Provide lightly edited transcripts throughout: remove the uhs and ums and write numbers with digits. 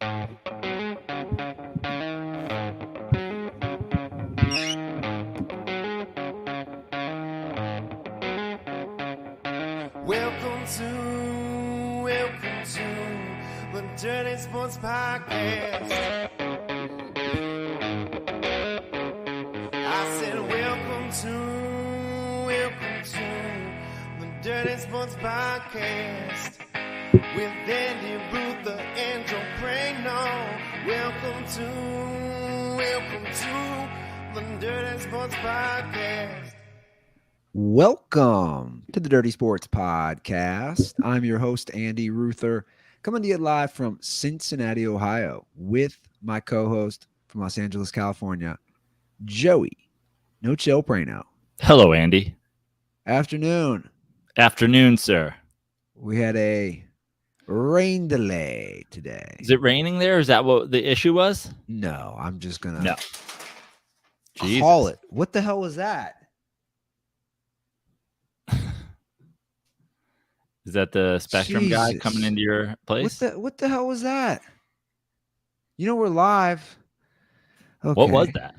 Welcome to the Dirty Sports Podcast. I said welcome to the Dirty Sports Podcast with Andy Ruther and Joe Crano. Welcome to the Dirty Sports Podcast. Welcome to the Dirty Sports Podcast. I'm your host, Andy Ruther, coming to you live from Cincinnati, Ohio, with my co-host from Los Angeles, California, Joey No Chill Prano. Hello, Andy. Afternoon. Afternoon, sir. We had a rain delay today. Is it raining there? Is that what the issue was? No, I'm just going to Jesus. call it. What the hell was that? Is that the Spectrum guy coming into your place? What the hell was that? You know, we're live. Okay. What was that?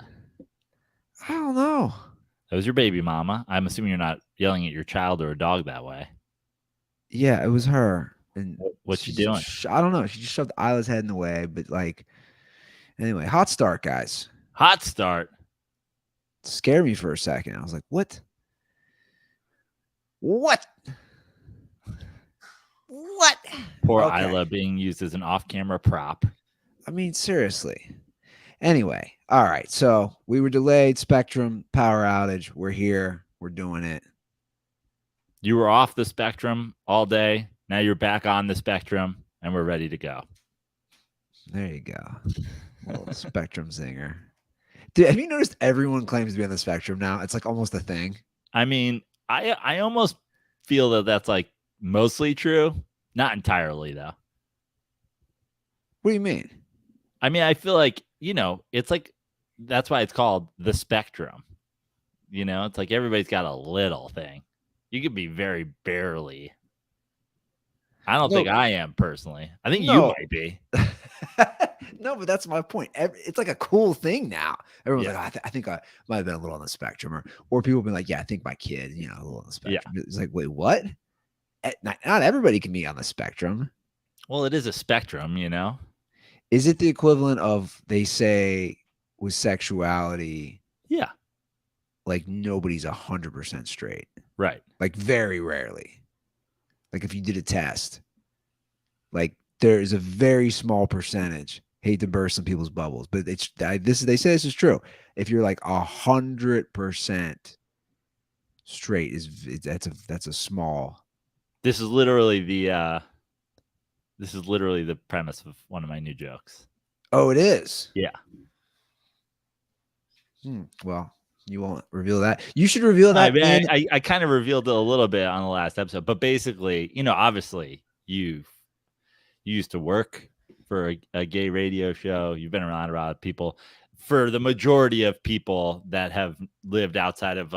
I don't know. That was your baby mama. I'm assuming you're not yelling at your child or a dog that way. Yeah, it was her. And what's she doing? I don't know. She just shoved Isla's head in the way. But anyway, hot start, guys. Hot start. Scared me for a second. I was like, what? What? What? Poor Isla being used as an off-camera prop. I mean, seriously. Anyway, all right. So we were delayed. Spectrum power outage. We're here. We're doing it. You were off the Spectrum all day. Now you're back on the Spectrum, and we're ready to go. There you go. Little Spectrum zinger. Dude, have you noticed everyone claims to be on the Spectrum now? It's like almost a thing. I mean, I almost feel that that's like mostly true. Not entirely, though. What do you mean? I mean, I feel like, it's like, that's why it's called the Spectrum. It's like everybody's got a little thing. You could be very barely. I don't think I am personally. I think you might be. No, but that's my point. It's like a cool thing now. Everyone's like, I think I might have been a little on the Spectrum, or people have been like, yeah, I think my kid, a little on the Spectrum. Yeah. It's like, wait, what? Not everybody can be on the Spectrum. Well, it is a spectrum, Is it the equivalent of, they say, with sexuality? Yeah. Like nobody's 100% straight. Right. Like very rarely. Like if you did a test, like there is a very small percentage. Hate to burst some people's bubbles, but they say this is true. If you're like 100% straight, that's a small. This is literally the premise of one of my new jokes. Oh, it is? Yeah. Well, you won't reveal that. You should reveal that. I kind of revealed it a little bit on the last episode, but basically, obviously you used to work for a gay radio show. You've been around a lot of people. For the majority of people that have lived outside of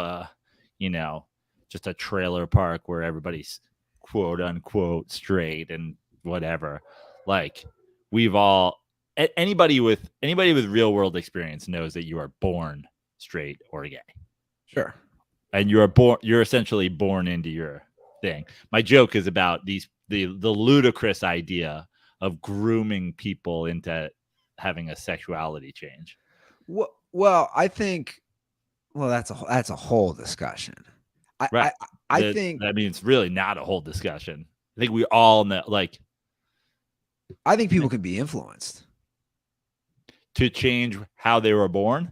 just a trailer park where everybody's quote unquote straight and whatever, like anybody with real world experience knows that you are born straight or gay. Sure. And you're essentially born into your thing. My joke is about the ludicrous idea of grooming people into having a sexuality change. Well, I think that's a whole discussion. Right. I think that means really not a whole discussion. I think we all know, I think people can be influenced to change how they were born,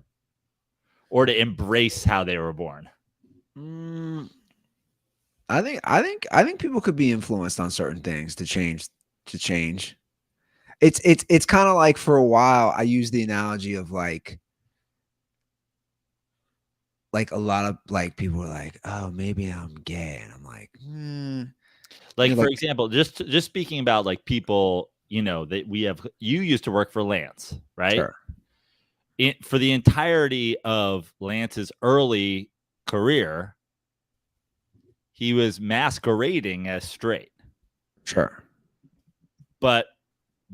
or to embrace how they were born. I think people could be influenced on certain things to change. It's kind of like, for a while I used the analogy of like a lot of people were like, oh, maybe I'm gay, and I'm like, for example, just speaking about like people, that we have. You used to work for Lance, right? Sure. For the entirety of Lance's early career, he was masquerading as straight. Sure. But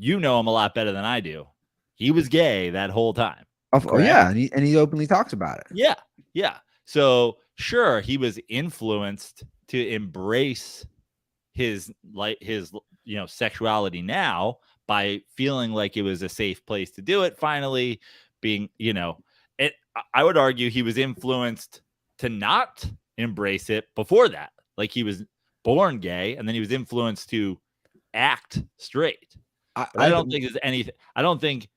you know him a lot better than I do. He was gay that whole time. Oh yeah, and he openly talks about it. Yeah, yeah. So sure, he was influenced to embrace his sexuality now by feeling like it was a safe place to do it. Finally, being it. I would argue he was influenced to not embrace it before that. Like he was born gay, and then he was influenced to act straight. I don't think there's anything. I don't think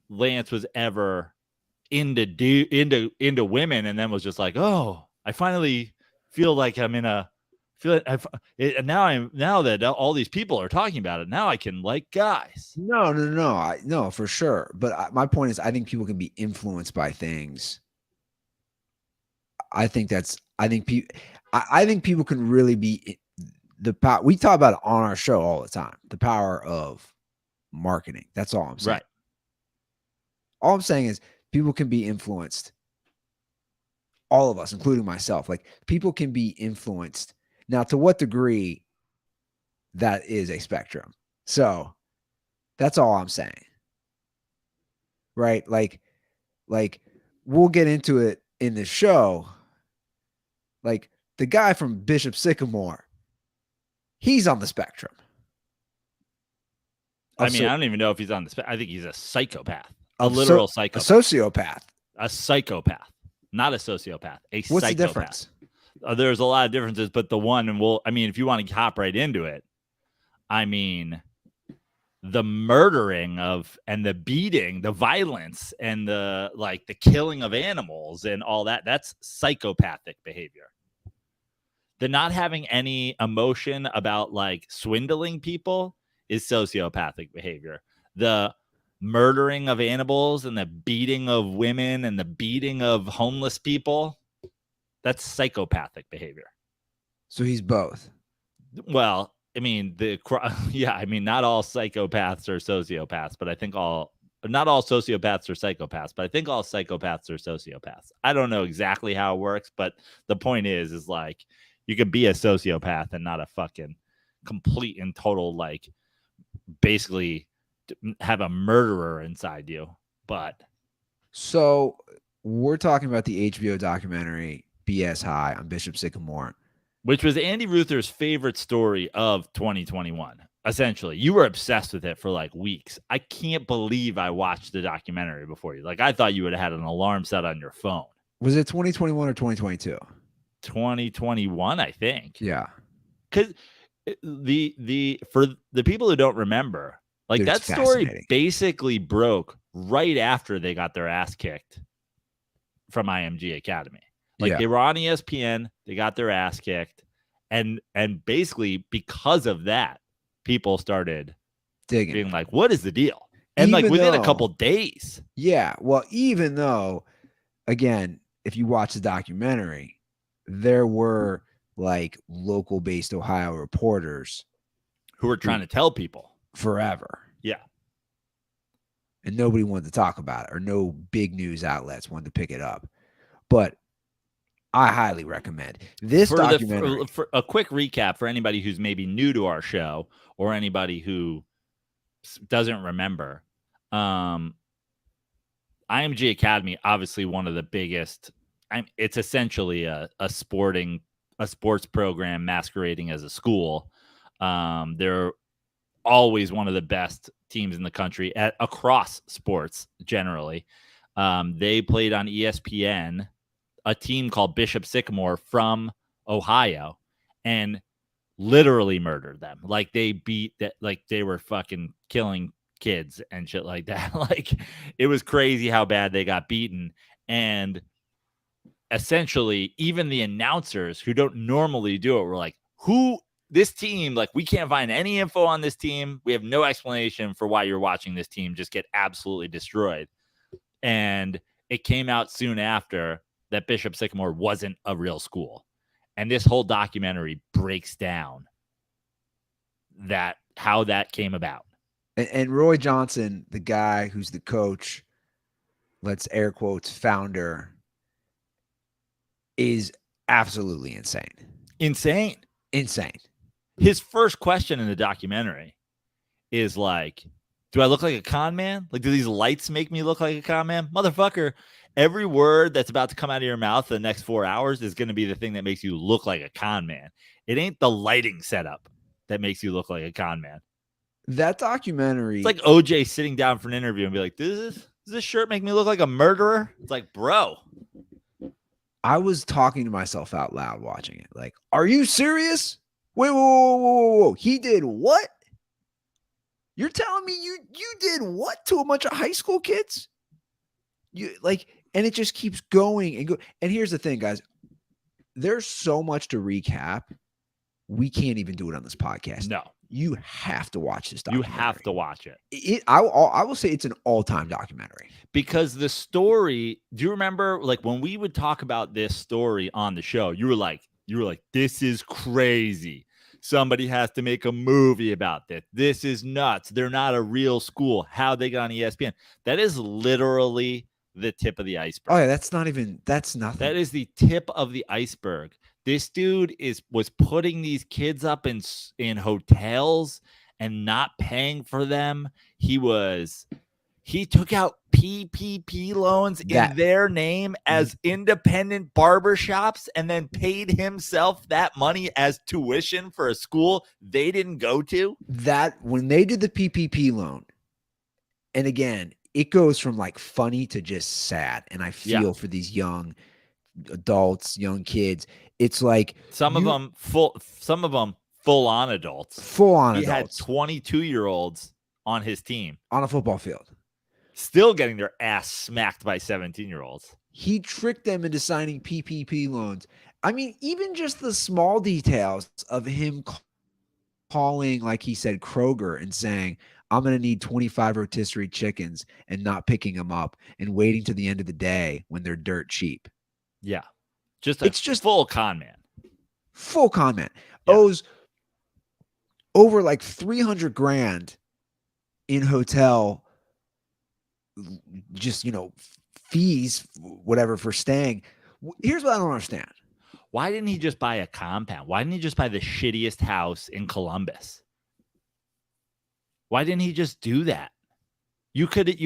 Lance was ever into women, and then was just like, oh, I finally feel like I'm in a now that all these people are talking about it, now I can like guys. No, for sure. But my point is, I think people can be influenced by things. I think people can really be the power. We talk about it on our show all the time. The power of marketing. That's all I'm saying. Right. All I'm saying is people can be influenced. All of us, including myself, like people can be influenced. Now, to what degree, that is a spectrum. So that's all I'm saying. Right? Like we'll get into it in the show. Like the guy from Bishop Sycamore, he's on the spectrum. I mean, I don't even know if he's on the spectrum. I think he's a psychopath, a literal psychopath, a sociopath, a psychopath, not a sociopath. What's the difference? There's a lot of differences, but the one, if you want to hop right into it, I mean, the murdering of and the beating, the violence, and the killing of animals and all that, that's psychopathic behavior. The not having any emotion about like swindling people is sociopathic behavior. The murdering of animals and the beating of women and the beating of homeless people, that's psychopathic behavior. So he's both. Well, I mean, not all psychopaths are sociopaths, but I think not all sociopaths are psychopaths, but I think all psychopaths are sociopaths. I don't know exactly how it works, but the point is like you could be a sociopath and not a fucking complete and total, like basically have a murderer inside you. But so we're talking about the HBO documentary BS High on Bishop Sycamore, which was Andy Ruther's favorite story of 2021. Essentially, you were obsessed with it for like weeks. I can't believe I watched the documentary before you. Like, I thought you would have had an alarm set on your phone. Was it 2021 or 2022? 2021, I think. Yeah. Because for the people who don't remember, like, dude, that story basically broke right after they got their ass kicked from IMG Academy. Like, they were on ESPN, they got their ass kicked, and basically because of that, people started digging, being like, what is the deal? And even like within a couple days. Yeah. Well, even though, again, if you watch the documentary, there were like local based Ohio reporters who were trying to tell people forever. Yeah. And nobody wanted to talk about it, or no big news outlets wanted to pick it up. But I highly recommend this documentary. For a quick recap for anybody who's maybe new to our show or anybody who doesn't remember, IMG Academy, obviously one of the biggest. It's essentially a sports program masquerading as a school. They're always one of the best teams in the country across sports generally. They played on ESPN. A team called Bishop Sycamore from Ohio, and literally murdered them. Like, they beat that, like they were fucking killing kids and shit like that. Like, it was crazy how bad they got beaten. And essentially, even the announcers who don't normally do it were like, this team, like, we can't find any info on this team. We have no explanation for why you're watching this team just get absolutely destroyed. And it came out soon after that Bishop Sycamore wasn't a real school. And this whole documentary breaks down how that came about. And Roy Johnson, the guy who's the coach, let's air quotes, founder, is absolutely insane. Insane. Insane. His first question in the documentary is like, Do I look like a con man? Like, do these lights make me look like a con man? Motherfucker, every word that's about to come out of your mouth the next 4 hours is going to be the thing that makes you look like a con man. It ain't the lighting setup that makes you look like a con man. That documentary. It's like OJ sitting down for an interview and be like, does this shirt make me look like a murderer? It's like, bro. I was talking to myself out loud watching it. Like, are you serious? Wait, whoa. He did what? You're telling me you did what to a bunch of high school kids? You like, and it just keeps going and go. And here's the thing, guys. There's so much to recap. We can't even do it on this podcast. No. You have to watch this documentary. You have to watch it. I will say it's an all-time documentary. Because the story, do you remember like when we would talk about this story on the show, you were like, this is crazy. Somebody has to make a movie about this. This is nuts. They're not a real school. How they got on ESPN. That is literally the tip of the iceberg. Oh yeah, that's nothing. That is the tip of the iceberg. This dude was putting these kids up in hotels and not paying for them. He took out PPP loans in their name as independent barbershops and then paid himself that money as tuition for a school they didn't go to. That when they did the PPP loan, and again, it goes from like funny to just sad. And I feel for these young adults, young kids. It's like some of them full on adults. He had 22-year-olds on his team on a football field, still getting their ass smacked by 17-year-olds. He tricked them into signing PPP loans. I mean, even just the small details of him calling, like he said, Kroger and saying, I'm going to need 25 rotisserie chickens and not picking them up and waiting to the end of the day when they're dirt cheap. Yeah. It's just full con man. Full con man. Yeah. Owes over like $300,000 in hotel, just, fees, whatever, for staying. Here's what I don't understand. Why didn't he just buy a compound? Why didn't he just buy the shittiest house in Columbus? Why didn't he just do that? You could have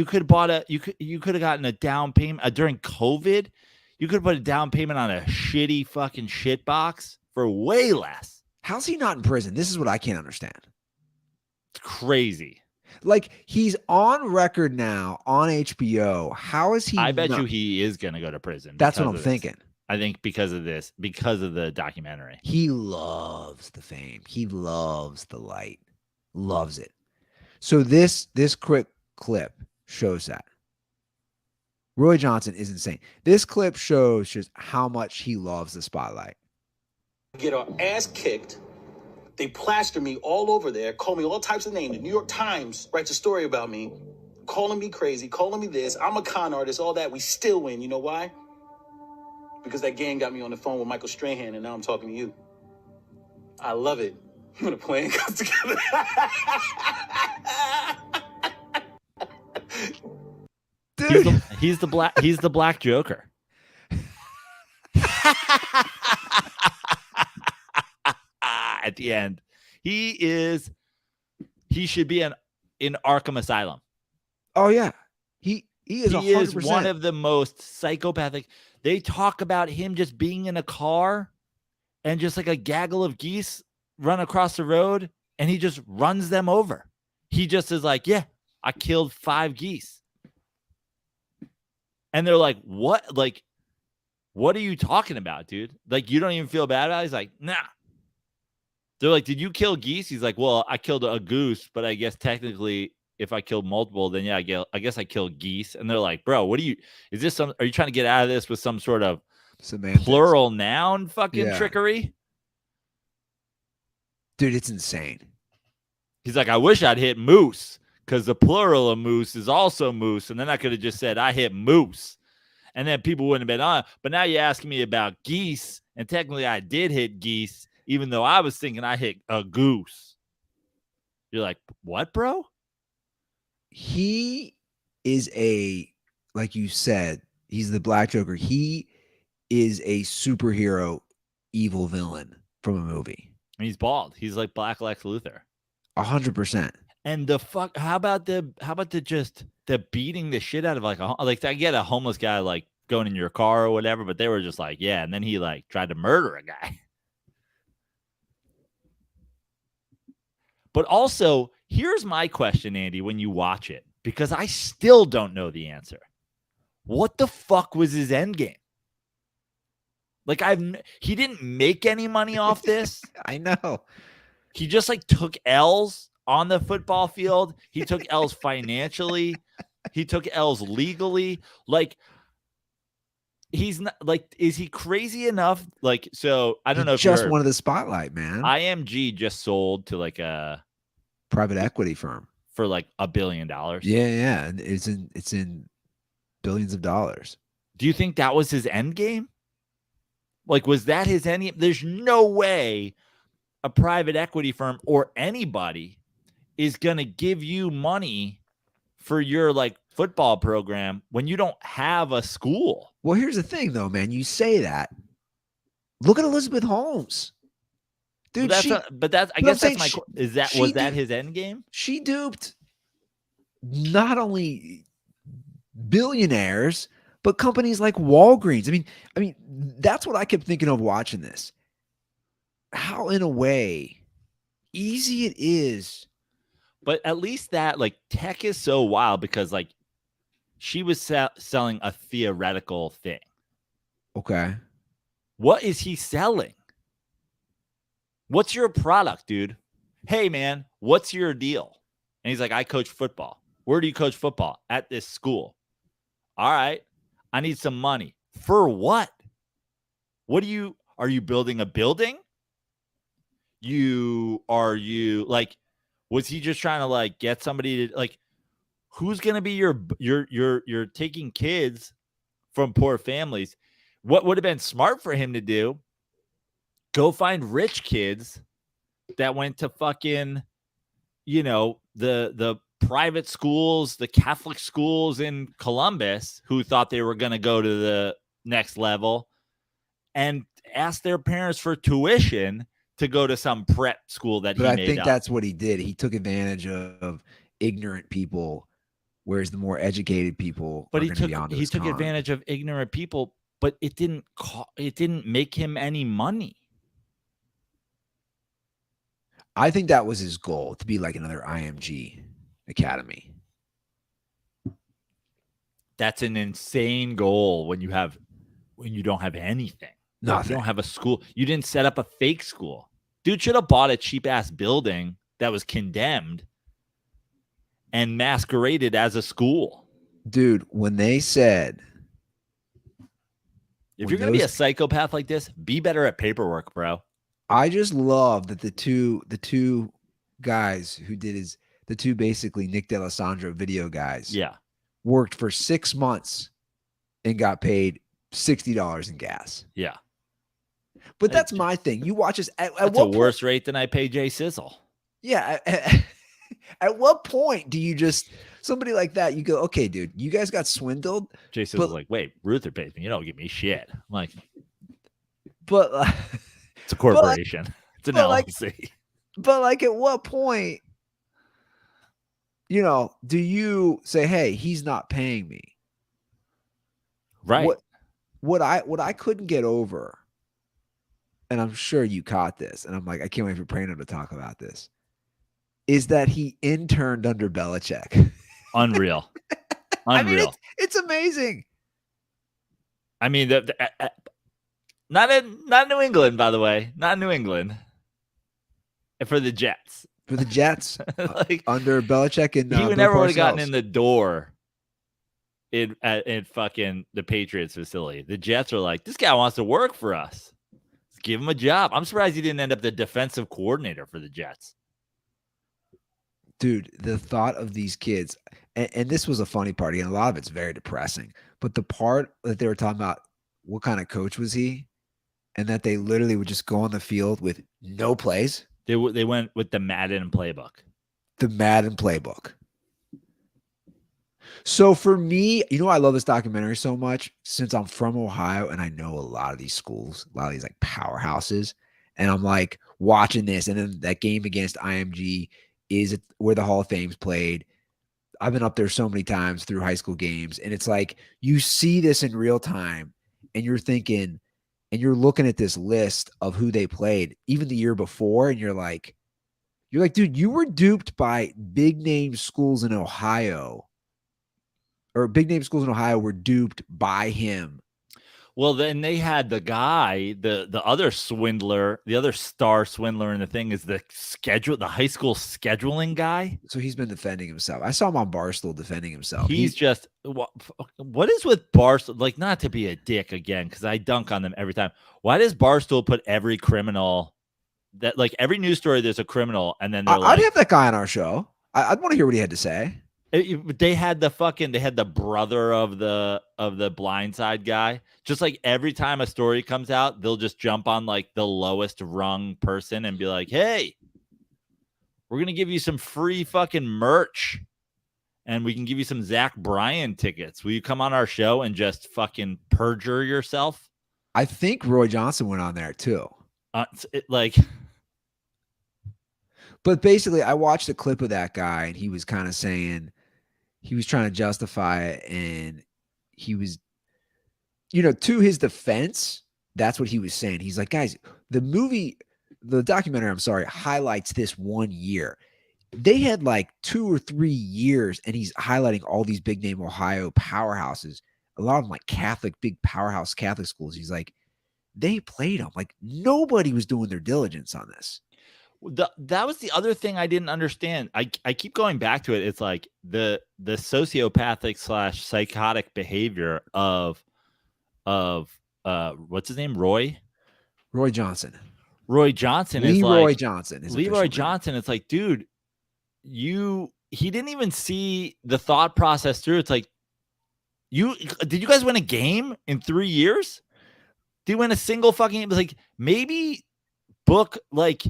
gotten a down payment during COVID. You could put a down payment on a shitty fucking shit box for way less. How's he not in prison? This is what I can't understand. It's crazy. Like, he's on record now on HBO. How is he? I bet you he is going to go to prison. That's what I'm thinking. I think because of the documentary. He loves the fame. He loves the light. Loves it. So this quick clip shows that. Roy Johnson is insane. This clip shows just how much he loves the spotlight. Get our ass kicked. They plaster me all over there, call me all types of names. The New York Times writes a story about me, calling me crazy, calling me this. I'm a con artist, all that. We still win. You know why? Because that gang got me on the phone with Michael Strahan, and now I'm talking to you. I love it when a plan comes together. Dude. He's the black Joker. At the end, he should be in Arkham Asylum. Oh yeah, he is 100%. He is one of the most psychopathic. They talk about him just being in a car and just like a gaggle of geese run across the road, and he just runs them over. He just is like, yeah, I killed 5 geese. And they're like, what? Like, what are you talking about, dude? Like, you don't even feel bad about it? He's like, nah. They're like, did you kill geese? He's like, well, I killed a goose, but I guess technically if I killed multiple, then yeah, I guess I killed geese. And they're like, bro, are you trying to get out of this with some sort of semantics, plural noun fucking trickery? Dude, it's insane. He's like, I wish I'd hit moose, because the plural of moose is also moose. And then I could have just said, I hit moose. And then people wouldn't have been on. But now you're asking me about geese. And technically I did hit geese, even though I was thinking I hit a goose. You're like, what, bro? He is like you said, he's the Black Joker. He is a superhero evil villain from a movie. And he's bald. He's like Black Lex Luthor. 100%. And how about the beating the shit out of like I get a homeless guy like going in your car or whatever, but they were just like, yeah, and then he like tried to murder a guy. But also, here's my question, Andy, when you watch it, because I still don't know the answer. What the fuck was his end game? Like he didn't make any money off this. I know. He just like took L's on the football field. He took L's financially. He took L's legally. Like he's not like, is he crazy enough? Like, so I don't know if just wanted the spotlight, man. IMG just sold to like a private equity firm for like $1 billion. Yeah. And it's in billions of dollars. Do you think that was his end game? Like, was that his end game? There's no way a private equity firm or anybody is going to give you money for your like football program when you don't have a school. Well, here's the thing though, man. You say that. Look at Elizabeth Holmes. Dude, was that his end game? She duped not only billionaires, but companies like Walgreens. I mean, that's what I kept thinking of watching this. How, in a way, easy it is. But at least that, like, tech is so wild because, like, she was selling a theoretical thing. Okay. What is he selling? What's your product, dude? Hey, man, what's your deal? And he's like, I coach football. Where do you coach football? At this school. All right. I need some money. For what? Are you building a building? Was he just trying to like get somebody to like, who's going to be you're taking kids from poor families. What would have been smart for him to do? Go find rich kids that went to fucking, the private schools, the Catholic schools in Columbus who thought they were going to go to the next level and ask their parents for tuition to go to some prep school that I think that's what he did. He took advantage of ignorant people, whereas the more educated people he took advantage of ignorant people, but it didn't make him any money. I think that was his goal, to be like another IMG Academy. That's an insane goal when you don't have anything. Nothing. You don't have a school. You didn't set up a fake school. Dude should have bought a cheap ass building that was condemned and masqueraded as a school. Dude, when they said, if you're going to be a psychopath like this, be better at paperwork, bro. I just love that the two guys who did the two basically Nick D'Alessandro video guys, worked for 6 months and got paid $60 in gas. Yeah. But that's my thing. You watch this at that's what a worse rate than I pay Jay Sizzle. Yeah. At what point do you just somebody like that? You go, okay, dude, you guys got swindled. Jay Sizzle's like, wait, Ruther pays me. You don't give me shit. I'm like, but it's a corporation. It's an LLC. But like, at what point, do you say, hey, he's not paying me? Right. What I couldn't get over, and I'm sure you caught this, and I'm like, I can't wait for Prano to talk about this, is that he interned under Belichick. Unreal. I mean, it's amazing. I mean, not in New England, by the way. Not in New England. For the Jets. For the Jets. Like, under Belichick and he would never would have gotten in the door in fucking the Patriots facility. The Jets are like, this guy wants to work for us. Let's give him a job. I'm surprised he didn't end up the defensive coordinator for the Jets. Dude, the thought of these kids, and this was a funny part, and a lot of it's very depressing, but the part that they were talking about, what kind of coach was he, and that they literally would just go on the field with no plays. They went with the Madden playbook. The Madden playbook. So for me, I love this documentary so much since I'm from Ohio and I know a lot of these schools, a lot of these like powerhouses, and I'm like watching this, and then that game against IMG is where the Hall of Fame's played. I've been up there so many times through high school games, and it's like you see this in real time, and you're thinking, and you're looking at this list of who they played even the year before, and you're like, dude, you were duped by big name schools in Ohio, or big name schools in Ohio were duped by him. Well, then they had the guy, the other swindler, the other star swindler in the thing is the high school scheduling guy. So he's been defending himself. I saw him on Barstool defending himself. He's just, what is with Barstool? Like, not to be a dick again, because I dunk on them every time. Why does Barstool put every criminal that, like, every news story, there's a criminal, and then they're I'd have that guy on our show. I'd want to hear what he had to say. They had the brother of the Blindside guy. Just like every time a story comes out, they'll just jump on like the lowest rung person and be like, "Hey, we're gonna give you some free fucking merch, and we can give you some Zach Bryan tickets. Will you come on our show and just fucking perjure yourself?" I think Roy Johnson went on there too. But basically, I watched a clip of that guy, and he was kind of saying, he was trying to justify it, and he was, to his defense, that's what he was saying. He's like, guys, the documentary, highlights this 1 year. They had like 2 or 3 years, and he's highlighting all these big name Ohio powerhouses, a lot of them like big powerhouse Catholic schools. He's like, they played them. Like, nobody was doing their diligence on this. That was the other thing I didn't understand. I keep going back to it. It's like the sociopathic / psychotic behavior of what's his name? Roy Johnson. Leroy Johnson. It's like, dude, he didn't even see the thought process through. It's like, did you guys win a game in 3 years? Did you win a single fucking game? It's like, maybe book like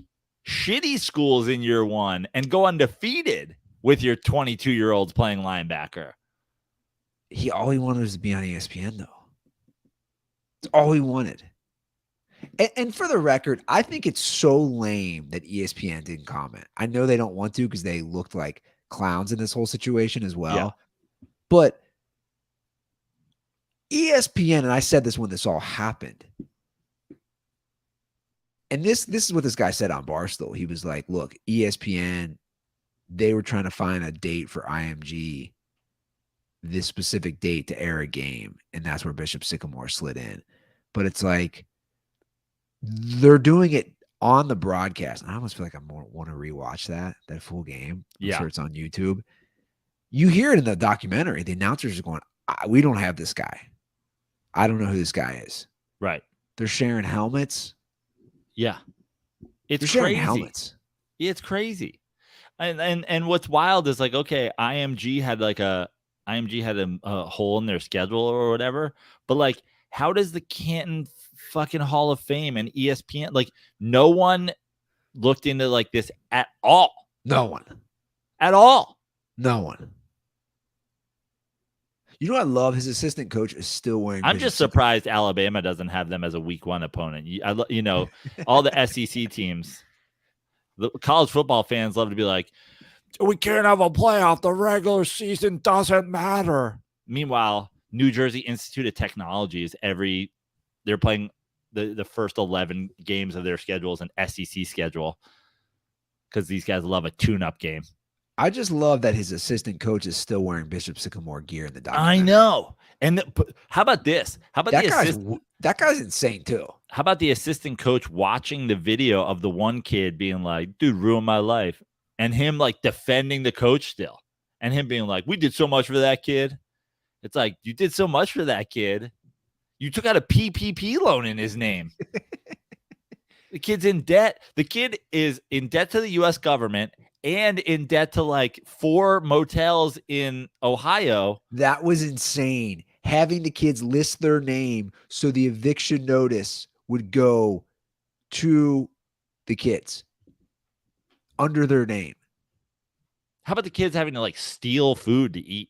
shitty schools in year one and go undefeated with your 22-year-olds playing linebacker. All he wanted was to be on ESPN, though. It's all he wanted. And for the record, I think it's so lame that ESPN didn't comment. I know they don't want to because they looked like clowns in this whole situation as well. Yeah. But ESPN, and I said this when this all happened, and this is what this guy said on Barstool. He was like, look, ESPN, they were trying to find a date for IMG, this specific date to air a game, and that's where Bishop Sycamore slid in. But it's like, they're doing it on the broadcast. I almost feel like I want to rewatch that full game. I'm sure it's on YouTube. You hear it in the documentary. The announcers are going, we don't have this guy. I don't know who this guy is. Right. They're sharing helmets. Yeah. It's crazy. Helmets. Yeah, it's crazy. And what's wild is like, okay, IMG had a hole in their schedule or whatever, but like, how does the Canton fucking Hall of Fame and ESPN, like, no one looked into like this at all? No one. At all. No one. You know what I love? His assistant coach is still wearing. I'm just surprised Alabama doesn't have them as a week one opponent. All the SEC teams, the college football fans love to be like, we can't have a playoff. The regular season doesn't matter. Meanwhile, New Jersey Institute of Technology is they're playing the first 11 games of their schedule is an SEC schedule because these guys love a tune-up game. I just love that his assistant coach is still wearing Bishop Sycamore gear in the documentary. I know. And how about this? How about that guy's insane too. How about the assistant coach watching the video of the one kid being like, dude, ruined my life. And him like defending the coach still. And him being like, we did so much for that kid. It's like, you did so much for that kid. You took out a PPP loan in his name. The kid's in debt. The kid is in debt to the U.S. government and in debt to like 4 motels in Ohio. That was insane. Having the kids list their name so the eviction notice would go to the kids under their name. How about the kids having to like steal food to eat?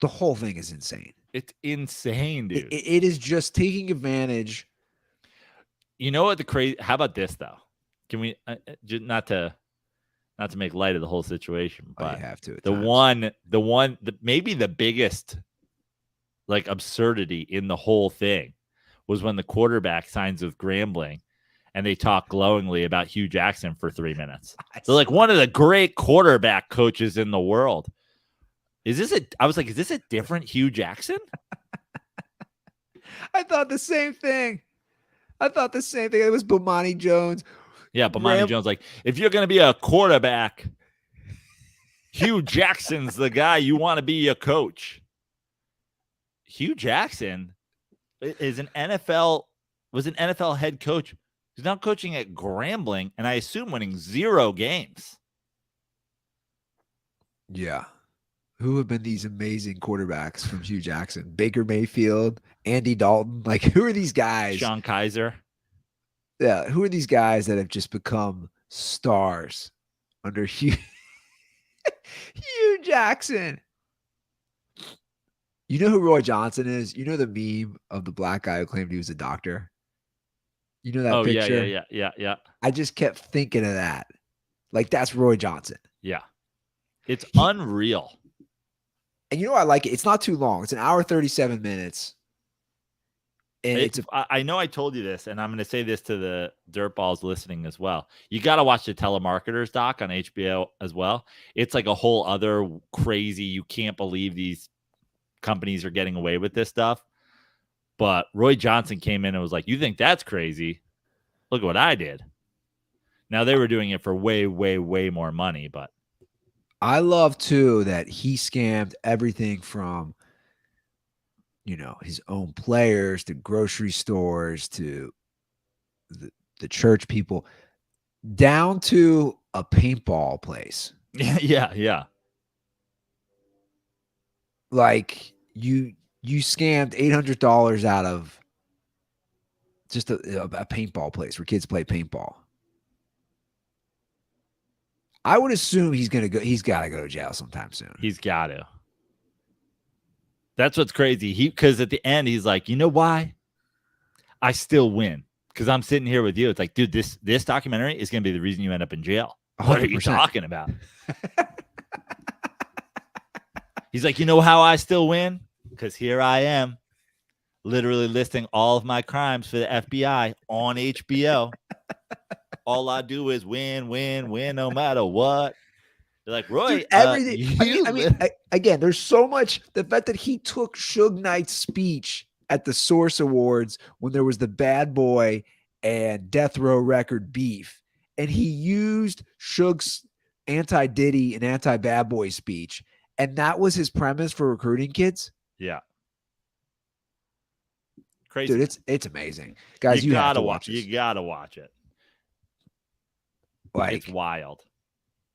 The whole thing is insane. It's insane, dude. It is just taking advantage. You know what how about this though? Can we not to make light of the whole situation, but you have to at times. Maybe the biggest like absurdity in the whole thing was when the quarterback signs with Grambling and they talk glowingly about Hugh Jackson for 3 minutes. They're like one of the great quarterback coaches in the world. I was like, is this a different Hugh Jackson? I thought the same thing. It was Bomani Jones. Yeah, Bomani Jones. Like, if you're going to be a quarterback, Hugh Jackson's the guy you want to be a coach. Hugh Jackson was an NFL head coach. He's now coaching at Grambling, and I assume winning 0 games. Yeah. Who have been these amazing quarterbacks from Hugh Jackson? Baker Mayfield, Andy Dalton. Like, who are these guys? Sean Kaiser. Yeah, who are these guys that have just become stars under Hugh Jackson? You know who Roy Johnson is? You know the meme of the black guy who claimed he was a doctor? You know that picture? Yeah. I just kept thinking of that. Like, that's Roy Johnson. Yeah. It's unreal. And you know, I like it. It's not too long. It's an hour, 37 minutes. And I know I told you this, and I'm going to say this to the dirtballs listening as well. You got to watch the Telemarketers doc on HBO as well. It's like a whole other crazy, you can't believe these companies are getting away with this stuff. But Roy Johnson came in and was like, you think that's crazy? Look at what I did. Now, they were doing it for way, way, way more money, but I love too that he scammed everything from, you know, his own players to grocery stores to the church people down to a paintball place. Yeah. Like you scammed $800 out of just a paintball place where kids play paintball. I would assume he's got to go to jail sometime soon. He's got to. That's what's crazy. Because at the end, he's like, you know why? I still win. Because I'm sitting here with you. It's like, dude, this documentary is going to be the reason you end up in jail. 100%. What are you talking about? He's like, you know how I still win? Because here I am, literally listing all of my crimes for the FBI on HBO. All I do is win, no matter what. They're like, Roy, dude, everything. Again, there's so much. The fact that he took Suge Knight's speech at the Source Awards when there was the Bad Boy and Death Row Record beef, and he used Suge's anti-Diddy and anti-Bad Boy speech, and that was his premise for recruiting kids. Yeah. Crazy. Dude, it's amazing. Guys, you gotta have to watch this. You gotta watch it. Like, it's wild.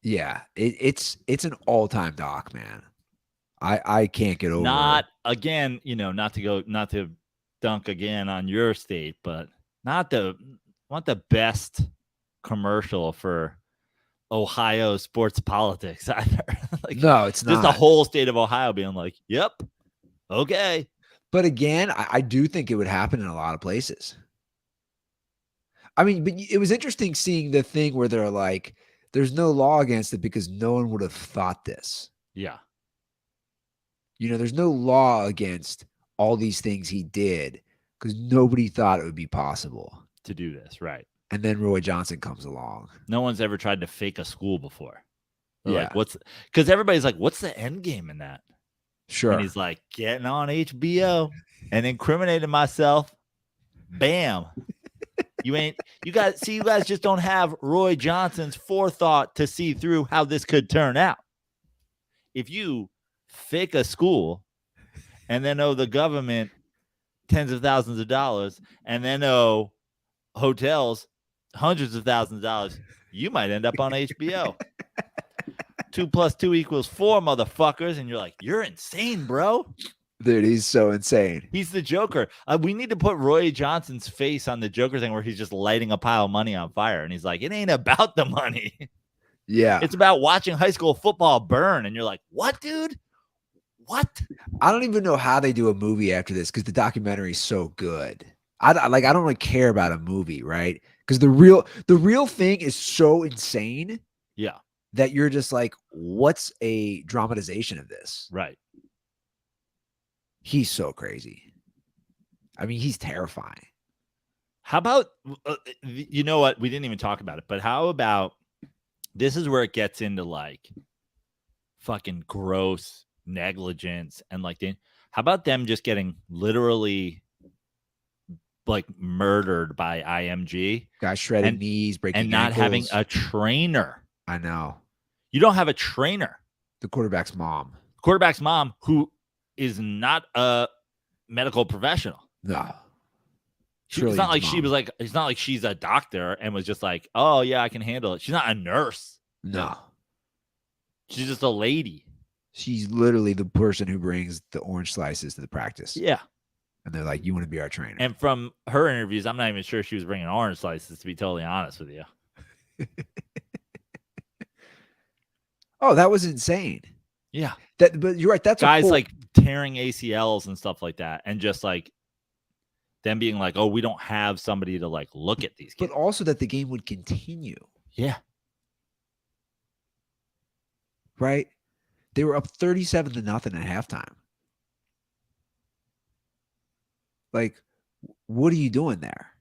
Yeah, it's an all-time doc, man. I can't get over it. Again, you know, not to dunk again on your state, but not the best commercial for Ohio sports politics either. Like, no, it's not. Just the whole state of Ohio being like, yep, okay. But again, I do think it would happen in a lot of places. I mean, but it was interesting seeing the thing where they're like, there's no law against it because no one would have thought this. Yeah. You know, there's no law against all these things he did because nobody thought it would be possible to do this, right? And then Roy Johnson comes along. No one's ever tried to fake a school before. They're yeah. Like, because everybody's like, what's the end game in that? Sure. And he's like, getting on HBO and incriminating myself. Bam. You guys just don't have Roy Johnson's forethought to see through how this could turn out. If you fake a school and then owe the government tens of thousands of dollars and then owe hotels hundreds of thousands of dollars, you might end up on HBO. 2 + 2 = 4, motherfuckers. And you're like, you're insane, bro. Dude, he's so insane. He's the Joker. We need to put Roy Johnson's face on the Joker thing where he's just lighting a pile of money on fire. And he's like, it ain't about the money. Yeah. It's about watching high school football burn. And you're like, what, dude? What? I don't even know how they do a movie after this because the documentary is so good. I don't really care about a movie, right? Because the real thing is so insane. Yeah. That you're just like, what's a dramatization of this? Right. He's so crazy. I mean, he's terrifying. How about, you know what? We didn't even talk about it, but how about, this is where it gets into like fucking gross negligence and like, how about them just getting literally like murdered by IMG? Guys shredding knees, breaking and not ankles. having a trainer. I know. You don't have a trainer. The quarterback's mom. Who is not a medical professional. No. It's not like she was like, it's not like she's a doctor and was just like, oh yeah, I can handle it. She's not a nurse. No. She's just a lady. She's literally the person who brings the orange slices to the practice. Yeah. And they're like, you want to be our trainer. And from her interviews, I'm not even sure she was bringing orange slices, to be totally honest with you. Oh, that was insane. Yeah. But you're right. That's guys like tearing ACLs and stuff like that. And just like them being like, oh, we don't have somebody to like look at these kids. But also that the game would continue. Yeah. Right? They were up 37-0 at halftime. Like, what are you doing there?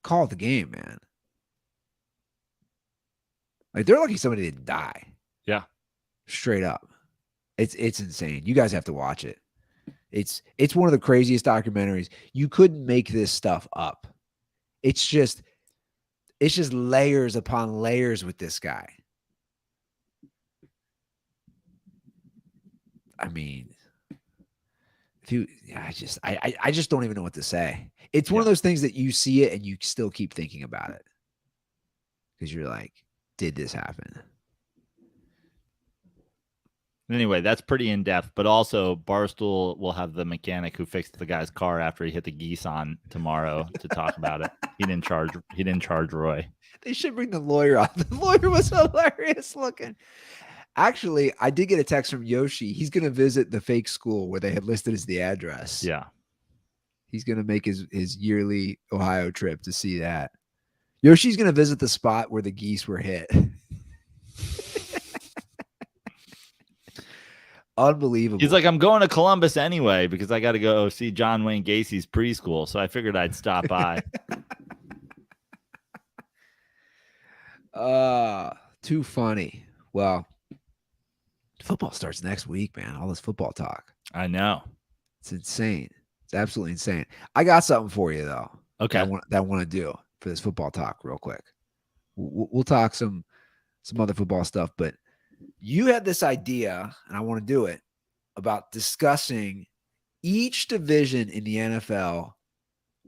Call the game, man. Like, they're lucky somebody didn't die. Yeah. Straight up. It's insane. You guys have to watch it. It's one of the craziest documentaries. You couldn't make this stuff up. It's just layers upon layers with this guy. I mean, I just don't even know what to say. It's one of those things that you see it and you still keep thinking about it. Because you're like, did this happen? Anyway, that's pretty in-depth, but also Barstool will have the mechanic who fixed the guy's car after he hit the geese on tomorrow to talk about it. He didn't charge Roy. They should bring the lawyer on. The lawyer was hilarious looking. Actually, I did get a text from Yoshi. He's going to visit the fake school where they had listed as the address. Yeah. He's going to make his yearly Ohio trip to see that. Yoshi's going to visit the spot where the geese were hit. Unbelievable. He's like, I'm going to Columbus anyway because I got to go see John Wayne Gacy's preschool. So I figured I'd stop by. Too funny. Well, football starts next week, man. All this football talk. I know. It's insane. It's absolutely insane. I got something for you though. Okay. That I want to do for this football talk real quick. We'll talk some other football stuff, but you had this idea, and I want to do it, about discussing each division in the NFL,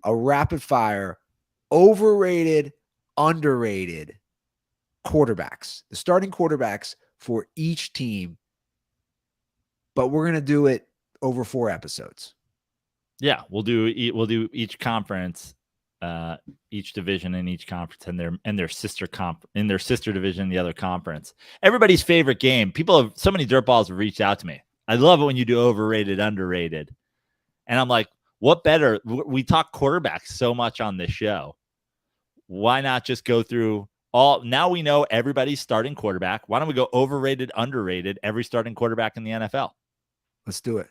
a rapid fire, overrated, underrated quarterbacks, the starting quarterbacks for each team. But we're going to do it over 4 episodes. Yeah, we'll do each conference, each division in each conference, and their sister division in the other conference. Everybody's favorite game. So many dirtballs have reached out to me. I love it when you do overrated, underrated, and I'm like, what better? We talk quarterbacks so much on this show. Why not just go through all? Now we know everybody's starting quarterback. Why don't we go overrated, underrated, every starting quarterback in the NFL? Let's do it.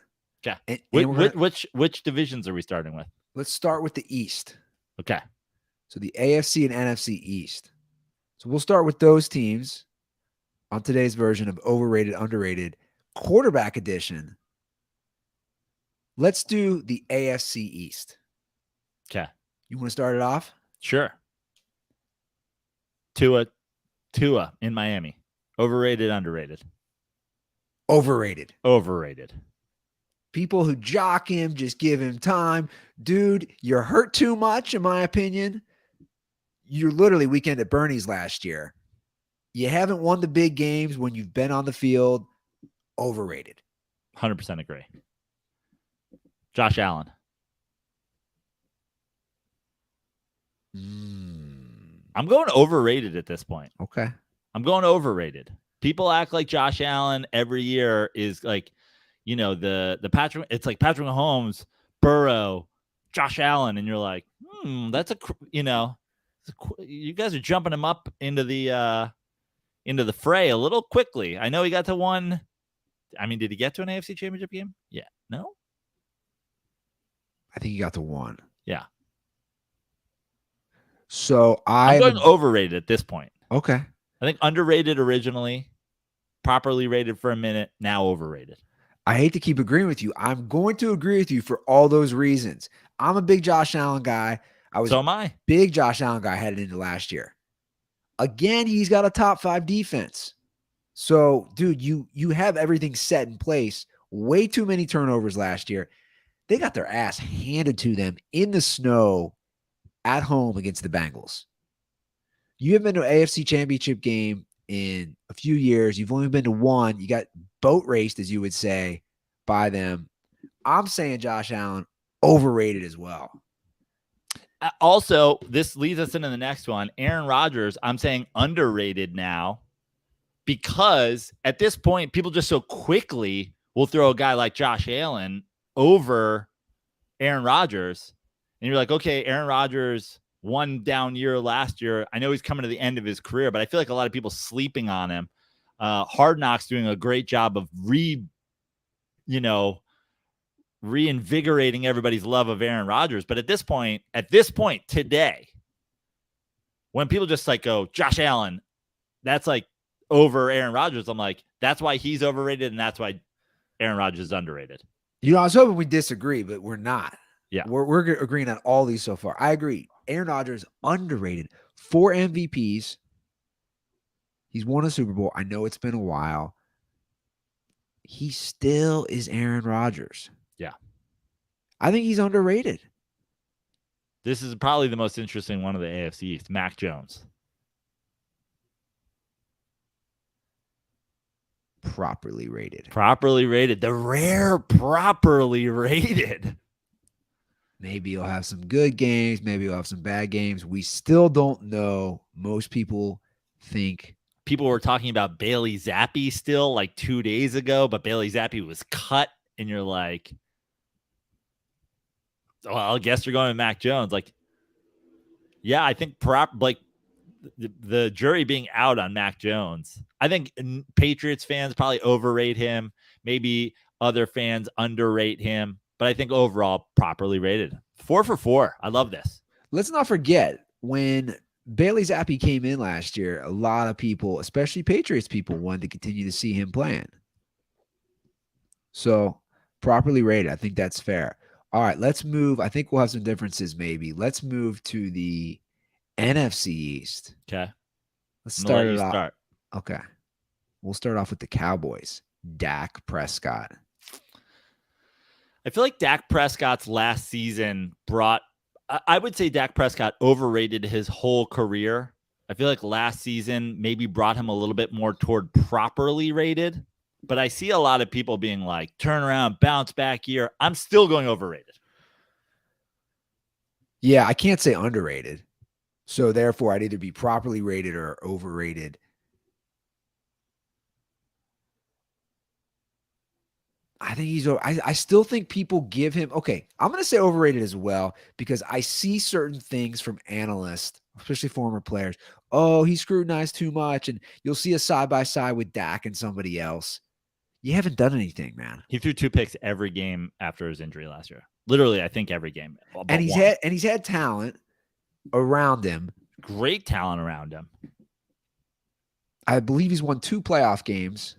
Okay. And which divisions are we starting with? Let's start with the East. Okay. So the AFC and NFC East. So we'll start with those teams on today's version of overrated, underrated quarterback edition. Let's do the AFC East. Okay. You want to start it off? Sure. Tua in Miami. Overrated, underrated. Overrated. Overrated. People who jock him, just give him time. Dude, you're hurt too much, in my opinion. You're literally Weekend at Bernie's last year. You haven't won the big games when you've been on the field. Overrated. 100% agree. Josh Allen. I'm going overrated at this point. Okay. I'm going overrated. People act like Josh Allen every year is like, you know, the Patrick. It's like Patrick Mahomes, Burrow, Josh Allen, and you're like, that's You guys are jumping him up into the fray a little quickly. I know he got to one. I mean, did he get to an AFC Championship game? Yeah. No? I think he got to one. Yeah. So I'm going overrated at this point. Okay. I think underrated originally, properly rated for a minute, now overrated. I hate to keep agreeing with you. I'm going to agree with you for all those reasons. I'm a big Josh Allen guy. So am I. Big Josh Allen guy headed into last year. Again, he's got a top 5 defense. So, dude, you have everything set in place. Way too many turnovers last year. They got their ass handed to them in the snow at home against the Bengals. You haven't been to an AFC Championship game in a few years. You've only been to one. You got boat raced, as you would say, by them. I'm saying Josh Allen overrated as well. Also, this leads us into the next one. Aaron Rodgers, I'm saying underrated now because at this point, people just so quickly will throw a guy like Josh Allen over Aaron Rodgers. And you're like, okay, Aaron Rodgers, one down year last year. I know he's coming to the end of his career, but I feel like a lot of people sleeping on him. Hard Knocks doing a great job of reinvigorating everybody's love of Aaron Rodgers. But at this point today, when people just like go, Josh Allen, that's like over Aaron Rodgers, I'm like, that's why he's overrated. And that's why Aaron Rodgers is underrated. I was hoping we disagree, but we're not. Yeah. We're agreeing on all these so far. I agree. Aaron Rodgers, underrated. 4 MVPs. He's won a Super Bowl. I know it's been a while. He still is Aaron Rodgers. Yeah. I think he's underrated. This is probably the most interesting one of the AFC East, Mac Jones. Properly rated. Properly rated. The rare properly rated. Maybe he'll have some good games. Maybe he'll have some bad games. We still don't know. Most people think. People were talking about Bailey Zappi still like 2 days ago, but Bailey Zappi was cut. And you're like, well, I guess you're going with Mac Jones. Like, yeah, I think the jury being out on Mac Jones. I think Patriots fans probably overrate him. Maybe other fans underrate him. But I think overall, properly rated. 4 for 4. I love this. Let's not forget, when Bailey Zappi came in last year, a lot of people, especially Patriots people, wanted to continue to see him playing. So, properly rated. I think that's fair. All right, let's move. I think we'll have some differences maybe. Let's move to the NFC East. Okay. Let's start it off. Okay. We'll start off with the Cowboys. Dak Prescott. I feel like Dak Prescott's last season I would say Dak Prescott overrated his whole career. I feel like last season maybe brought him a little bit more toward properly rated. But I see a lot of people being like, turn around, bounce back year. I'm still going overrated. Yeah, I can't say underrated. So therefore, I'd either be properly rated or overrated. I think I still think people give him, okay, I'm going to say overrated as well, because I see certain things from analysts, especially former players. Oh, he scrutinized too much. And you'll see a side-by-side with Dak and somebody else. You haven't done anything, man. He threw 2 picks every game after his injury last year. Literally, I think every game. And he's had talent around him. Great talent around him. I believe he's won 2 playoff games.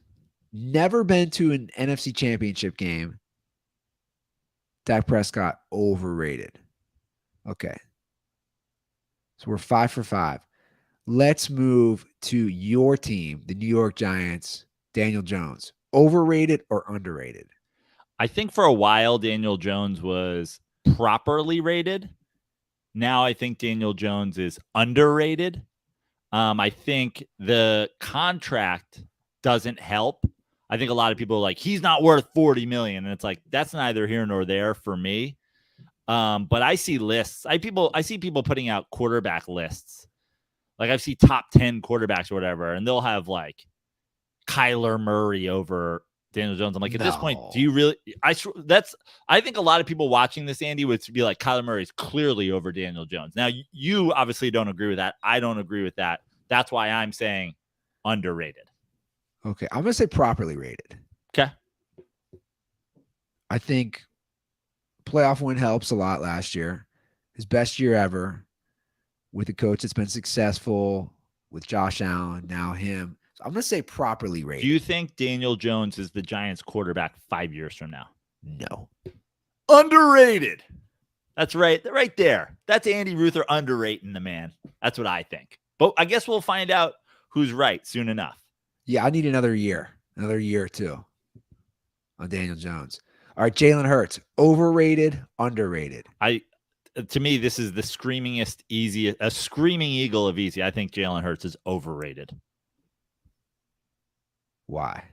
Never been to an NFC Championship game. Dak Prescott, overrated. Okay. So we're 5 for 5. Let's move to your team, the New York Giants, Daniel Jones. Overrated or underrated? I think for a while, Daniel Jones was properly rated. Now I think Daniel Jones is underrated. I think the contract doesn't help. I think a lot of people are like, he's not worth $40 million. And it's like, that's neither here nor there for me. But I see lists. I see people putting out quarterback lists. Like I see top 10 quarterbacks or whatever, and they'll have like Kyler Murray over Daniel Jones. I'm like, at this point, do you really? I think a lot of people watching this, Andy, would be like, Kyler Murray is clearly over Daniel Jones. Now, you obviously don't agree with that. I don't agree with that. That's why I'm saying underrated. Okay, I'm gonna say properly rated. Okay. I think playoff win helps a lot last year. His best year ever with a coach that's been successful with Josh Allen, now him. So I'm going to say properly rated. Do you think Daniel Jones is the Giants quarterback 5 years from now? No. Underrated. That's right. Right there. That's Andy Ruther underrating the man. That's what I think. But I guess we'll find out who's right soon enough. Yeah, I need another year or two on Daniel Jones. All right, Jalen Hurts, overrated, underrated. To me, this is the screamingest, easiest, a screaming eagle of easy. I think Jalen Hurts is overrated. Why?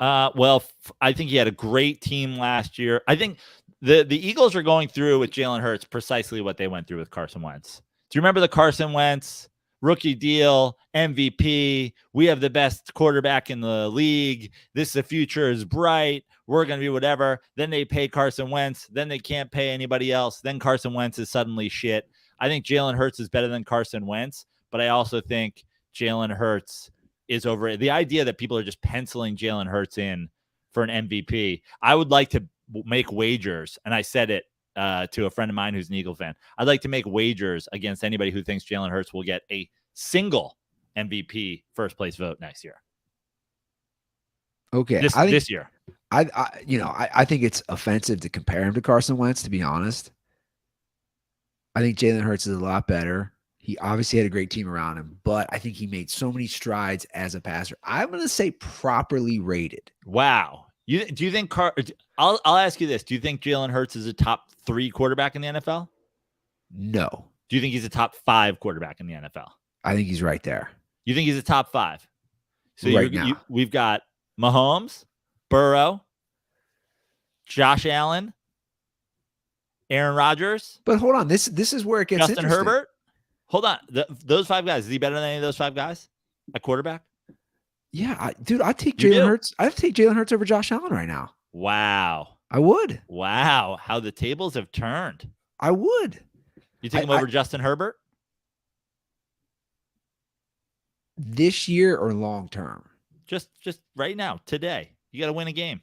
Well, I think he had a great team last year. I think the Eagles are going through with Jalen Hurts precisely what they went through with Carson Wentz. Do you remember the Carson Wentz rookie deal, MVP? We have the best quarterback in the league. The future is bright. We're going to be whatever. Then they pay Carson Wentz. Then they can't pay anybody else. Then Carson Wentz is suddenly shit. I think Jalen Hurts is better than Carson Wentz, but I also think Jalen Hurts is over. The idea that people are just penciling Jalen Hurts in for an MVP, I would like to make wagers, and I said it to a friend of mine who's an Eagle fan. I'd like to make wagers against anybody who thinks Jalen Hurts will get a single MVP first place vote next year. Okay, this year. I think it's offensive to compare him to Carson Wentz, to be honest. I think Jalen Hurts is a lot better. He obviously had a great team around him, but I think he made so many strides as a passer. I'm going to say properly rated. Wow. Do you think I'll ask you this. Do you think Jalen Hurts is a top 3 quarterback in the NFL? No. Do you think he's a top 5 quarterback in the NFL? I think he's right there. You think he's a top 5? So now. We've got Mahomes, Burrow, Josh Allen, Aaron Rodgers. But hold on, this is where it gets Justin Herbert. Hold on, those 5 guys. Is he better than any of those 5 guys at quarterback? Yeah, I'd take Jalen Hurts. I'd take Jalen Hurts over Josh Allen right now. Wow, I would. Wow, how the tables have turned. I would. You take him over Justin Herbert this year or long term? Just right now, today. You got to win a game.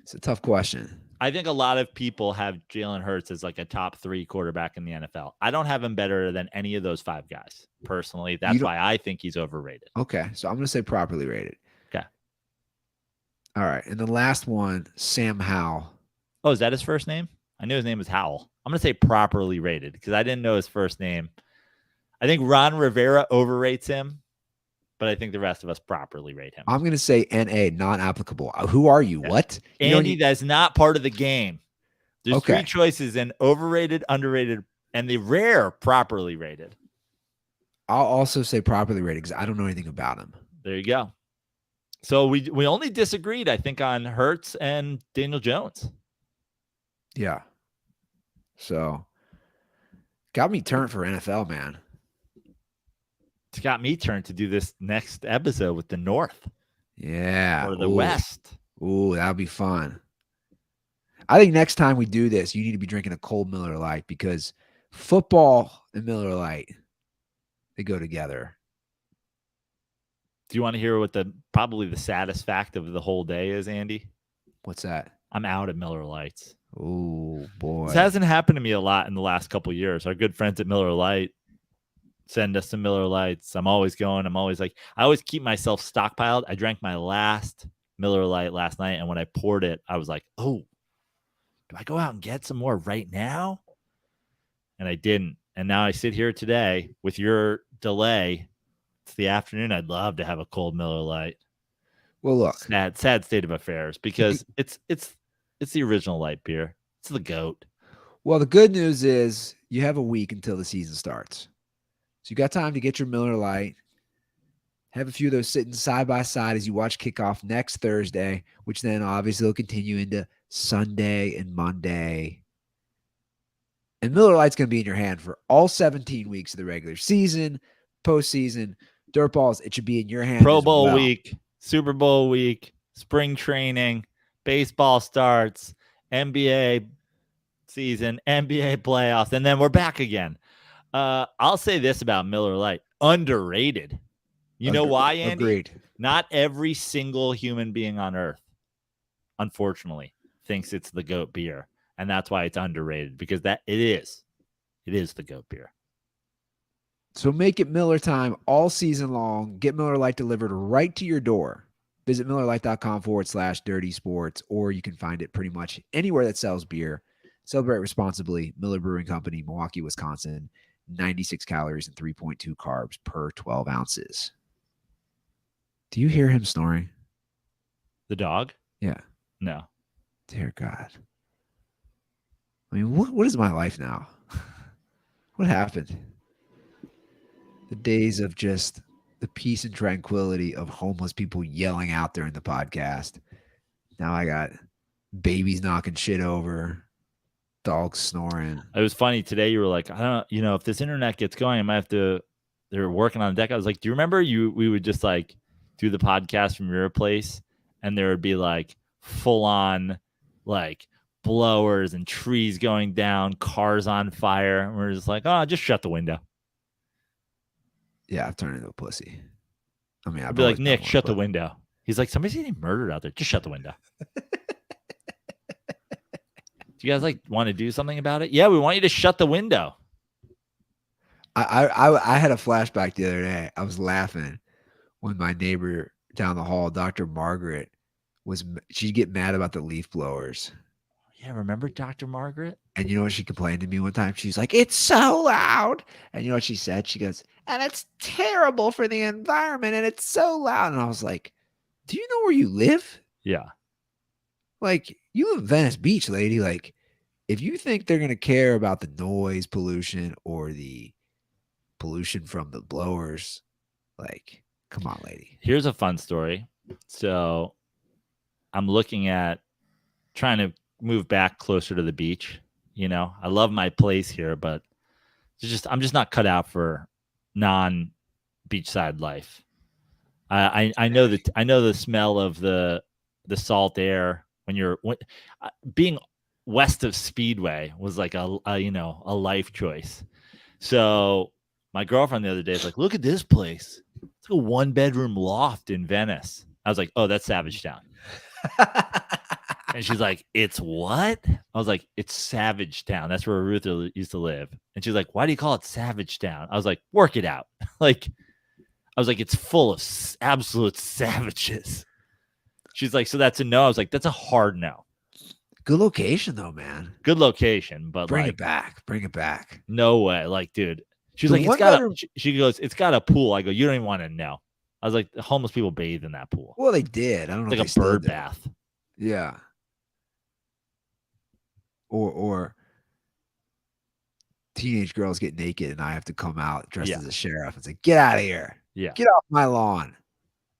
It's a tough question. I think a lot of people have Jalen Hurts as like a top 3 quarterback in the NFL. I don't have him better than any of those 5 guys. Personally, that's why I think he's overrated. Okay, so I'm going to say properly rated. Okay. All right, and the last one, Sam Howell. Oh, is that his first name? I knew his name was Howell. I'm going to say properly rated because I didn't know his first name. I think Ron Rivera overrates him, but I think the rest of us properly rate him. I'm going to say NA, not applicable. Who are you? What? Andy, that's not part of the game. There's 3 choices in overrated, underrated, and the rare properly rated. I'll also say properly rated because I don't know anything about him. There you go. So we only disagreed, I think, on Hurts and Daniel Jones. Yeah. So got me turned for NFL, man. It's got me turned to do this next episode with the North. Yeah. Or the West. Ooh, that'll be fun. I think next time we do this, you need to be drinking a cold Miller Lite because football and Miller Lite, they go together. Do you want to hear what probably the saddest fact of the whole day is, Andy? What's that? I'm out at Miller Lites. Oh, boy. This hasn't happened to me a lot in the last couple of years. Our good friends at Miller Lite send us some Miller Lites. I'm always going. I always keep myself stockpiled. I drank my last Miller Lite last night, and when I poured it, I was like, oh, do I go out and get some more right now? And I didn't. And now I sit here today with your delay. It's the afternoon. I'd love to have a cold Miller Lite. Well, look. Sad state of affairs because it's the original light beer. It's the GOAT. Well, the good news is you have a week until the season starts. So you got time to get your Miller Lite. Have a few of those sitting side by side as you watch kickoff next Thursday, which then obviously will continue into Sunday and Monday. And Miller Lite's going to be in your hand for all 17 weeks of the regular season, postseason, dirt balls, it should be in your hands. Pro Bowl week, Super Bowl week, spring training, baseball starts, NBA season, NBA playoffs, and then we're back again. I'll say this about Miller Lite: underrated. You know why, Andy? Agreed. Not every single human being on earth, unfortunately, thinks it's the GOAT beer, and that's why it's underrated, because it is the GOAT beer. So make it Miller time all season long. Get Miller Lite delivered right to your door. Visit MillerLite.com/dirty sports, or you can find it pretty much anywhere that sells beer. Celebrate responsibly. Miller Brewing Company, Milwaukee, Wisconsin. 96 calories and 3.2 carbs per 12 ounces. Do you hear him snoring? The dog? Yeah. No. Dear God. I mean, what is my life now? What happened? The days of just the peace and tranquility of homeless people yelling out there in the podcast. Now I got babies knocking shit over, dogs snoring. It was funny today. You were like, I don't, if this internet gets going, I might have to. They're working on the deck. I was like, do you remember we would just like do the podcast from your place, and there would be like full on like blowers and trees going down, cars on fire, and we're just like, oh, just shut the window. Yeah, I've turned into a pussy. I mean, I'd be like, Nick, shut the window. He's like, somebody's getting murdered out there. Just shut the window. Do you guys like want to do something about it? Yeah, we want you to shut the window. I had a flashback the other day. I was laughing when my neighbor down the hall, Dr. Margaret, she'd get mad about the leaf blowers. Yeah, remember Dr. Margaret? And you know what she complained to me one time? She's like, it's so loud. And you know what she said? She goes, and it's terrible for the environment, and it's so loud. And I was like, do you know where you live? Yeah. Like, you live in Venice Beach, lady. Like, if you think they're going to care about the noise pollution or the pollution from the blowers, like, come on, lady. Here's a fun story. So I'm looking at trying to move back closer to the beach. I love my place here, but I'm just not cut out for non-beachside life. I know the smell of the salt air when being west of Speedway was like a life choice. So my girlfriend the other day is like, look at this place. It's like a 1-bedroom loft in Venice. I was like, oh, that's Savage Town. And she's like, it's what? I was like, it's Savage Town. That's where Ruth used to live. And she's like, why do you call it Savage Town? I was like, work it out. I was like, it's full of absolute savages. She's like, so that's a no? I was like, that's a hard no. Good location, though, man. Good location, but bring it back. Bring it back. No way. Like, dude. She's like, she goes, it's got a pool. I go, you don't even want to know. I was like, the homeless people bathe in that pool. Well, they did. I don't know. It's like a bird bath. Yeah. Or teenage girls get naked and I have to come out dressed as a sheriff and say, get out of here. Yeah. Get off my lawn.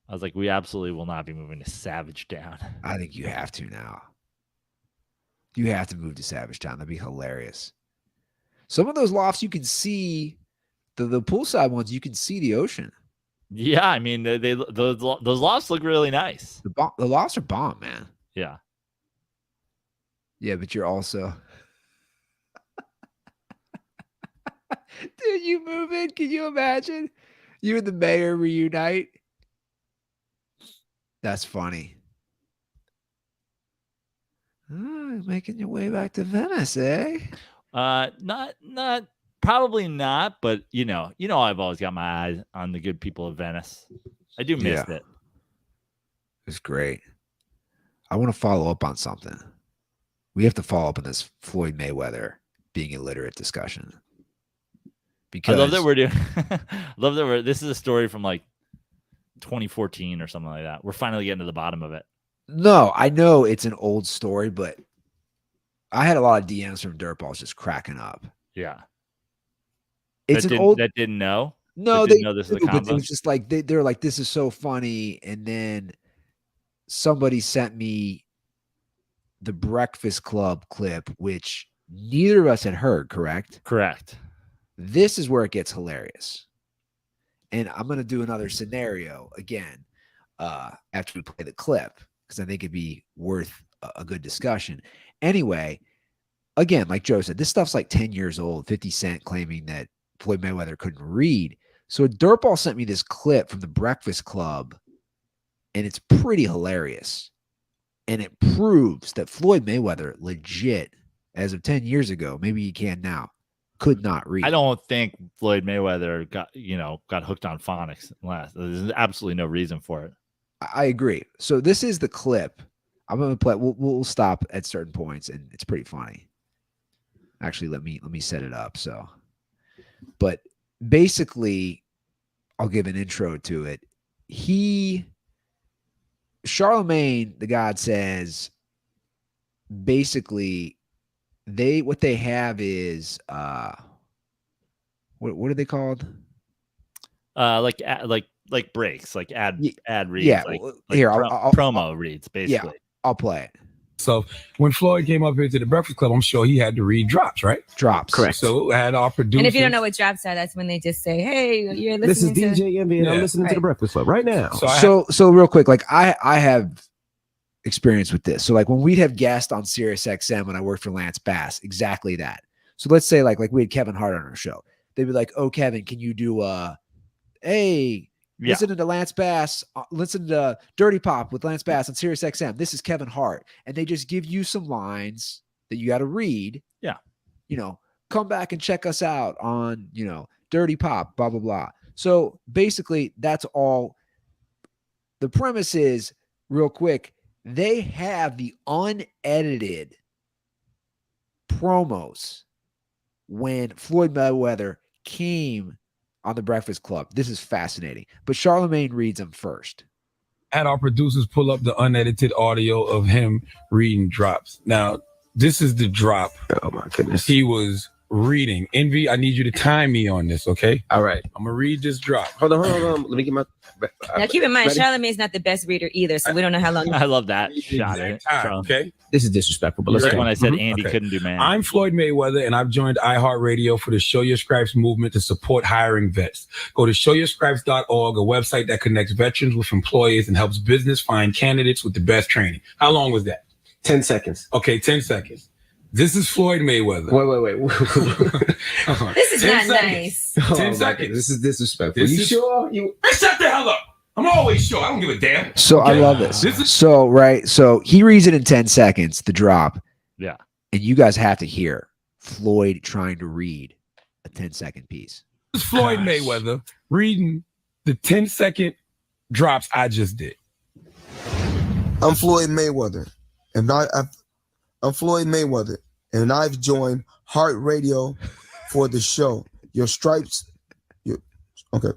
I was like, we absolutely will not be moving to Savage Town. I think you have to now. You have to move to Savage Town. That'd be hilarious. Some of those lofts you can see, the poolside ones, you can see the ocean. Yeah, I mean, those lofts look really nice. The lofts are bomb, man. Yeah. Yeah, but you're also... Dude, you move in. Can you imagine? You and the mayor reunite. That's funny. Oh, making your way back to Venice, eh? Not probably not, but I've always got my eyes on the good people of Venice. I do miss it. It's great. I want to follow up on something. We have to follow up on this Floyd Mayweather being illiterate discussion. Because I love that we're doing. This is a story from like 2014 or something like that. We're finally getting to the bottom of it. No, I know it's an old story, but I had a lot of DMs from dirtballs just cracking up. Yeah, it's that didn't know. No, they didn't know this was a combo. It was just like they're like, this is so funny, and then somebody sent me the Breakfast Club clip, which neither of us had heard. Correct. Correct. This is where it gets hilarious. And I'm going to do another scenario again after we play the clip, because I think it'd be worth a good discussion. Anyway, again, like Joe said, this stuff's like 10 years old. 50 Cent claiming that Floyd Mayweather couldn't read. So Dirtball sent me this clip from the Breakfast Club, and it's pretty hilarious. And it proves that Floyd Mayweather legit, as of 10 years ago, maybe he can now, could not read. I don't think Floyd Mayweather got hooked on phonics last. There's absolutely no reason for it. I agree. So this is the clip. I'm going to play. We'll stop at certain points, and it's pretty funny. Actually, let me set it up. So, but basically, I'll give an intro to it. Charlemagne the God says, basically, what they have is what are they called? Like breaks, like ad reads. Yeah, like here I'll promo reads, basically. Yeah, I'll play it. So when Floyd came up here to the Breakfast Club, I'm sure he had to read drops, right? Drops, correct. So I had our producers. And if you don't know what drops are, that's when they just say, "Hey, you're listening to." This is DJ Envy, and I'm listening to the Breakfast Club right now. So real quick, like I have experience with this. So like when we'd have guests on Sirius XM when I worked for Lance Bass, exactly that. So let's say like we had Kevin Hart on our show. They'd be like, "Oh, Kevin, can you do listen to Lance Bass, listen to Dirty Pop with Lance Bass on Sirius XM. This is Kevin Hart." And they just give you some lines that you got to read. Yeah. Come back and check us out on, Dirty Pop, blah, blah, blah. So basically that's all. The premise is, real quick, they have the unedited promos when Floyd Mayweather came on the Breakfast Club. This is fascinating. But Charlemagne reads them first. Had our producers pull up the unedited audio of him reading drops. Now, this is the drop. Oh my goodness. He was reading. Envy, I need you to time me on this, okay? All right. I'm gonna read this drop. Hold on. Let me get my. Now, keep in mind, Ready? Charlemagne's not the best reader either, so we don't know how long. I love that shot. Okay. This is disrespectful, but let's Like go. when I said Mhm. Andy Okay. couldn't do man. I'm Floyd Mayweather, and I've joined iHeartRadio for the Show Your Stripes movement to support hiring vets. Go to showyourstripes.org, a website that connects veterans with employers and helps business find candidates with the best training. How long was that? 10 seconds. Okay, 10 seconds. This is Floyd Mayweather. Wait. This is 10 not seconds. nice. 10 Oh, my seconds. goodness. This is disrespectful. This You is- sure? You Hey, shut the hell up. I'm always sure. I don't give a damn. So I Okay? love this. This is- So he reads it in 10 seconds, the drop. Yeah. And you guys have to hear Floyd trying to read a 10-second piece. This is Floyd Mayweather reading the 10-second drops I just did. I'm Floyd Mayweather, and I'm Floyd Mayweather, and I've joined Heart Radio for the show Your Stripes. Okay.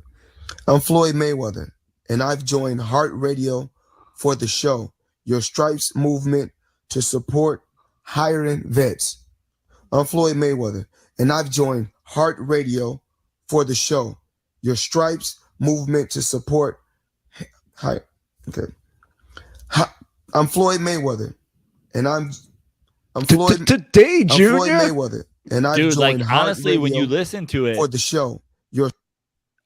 I'm Floyd Mayweather, and I've joined Heart Radio for the show Your Stripes movement to support hiring vets. I'm Floyd Mayweather, and I've joined Heart Radio for the show Your Stripes movement to support Okay. I'm Floyd Mayweather, and I'm Floyd. Today, I'm Junior. Floyd Mayweather, and I Dude, joined like Heart honestly, when Radio you listen to it, for the show, your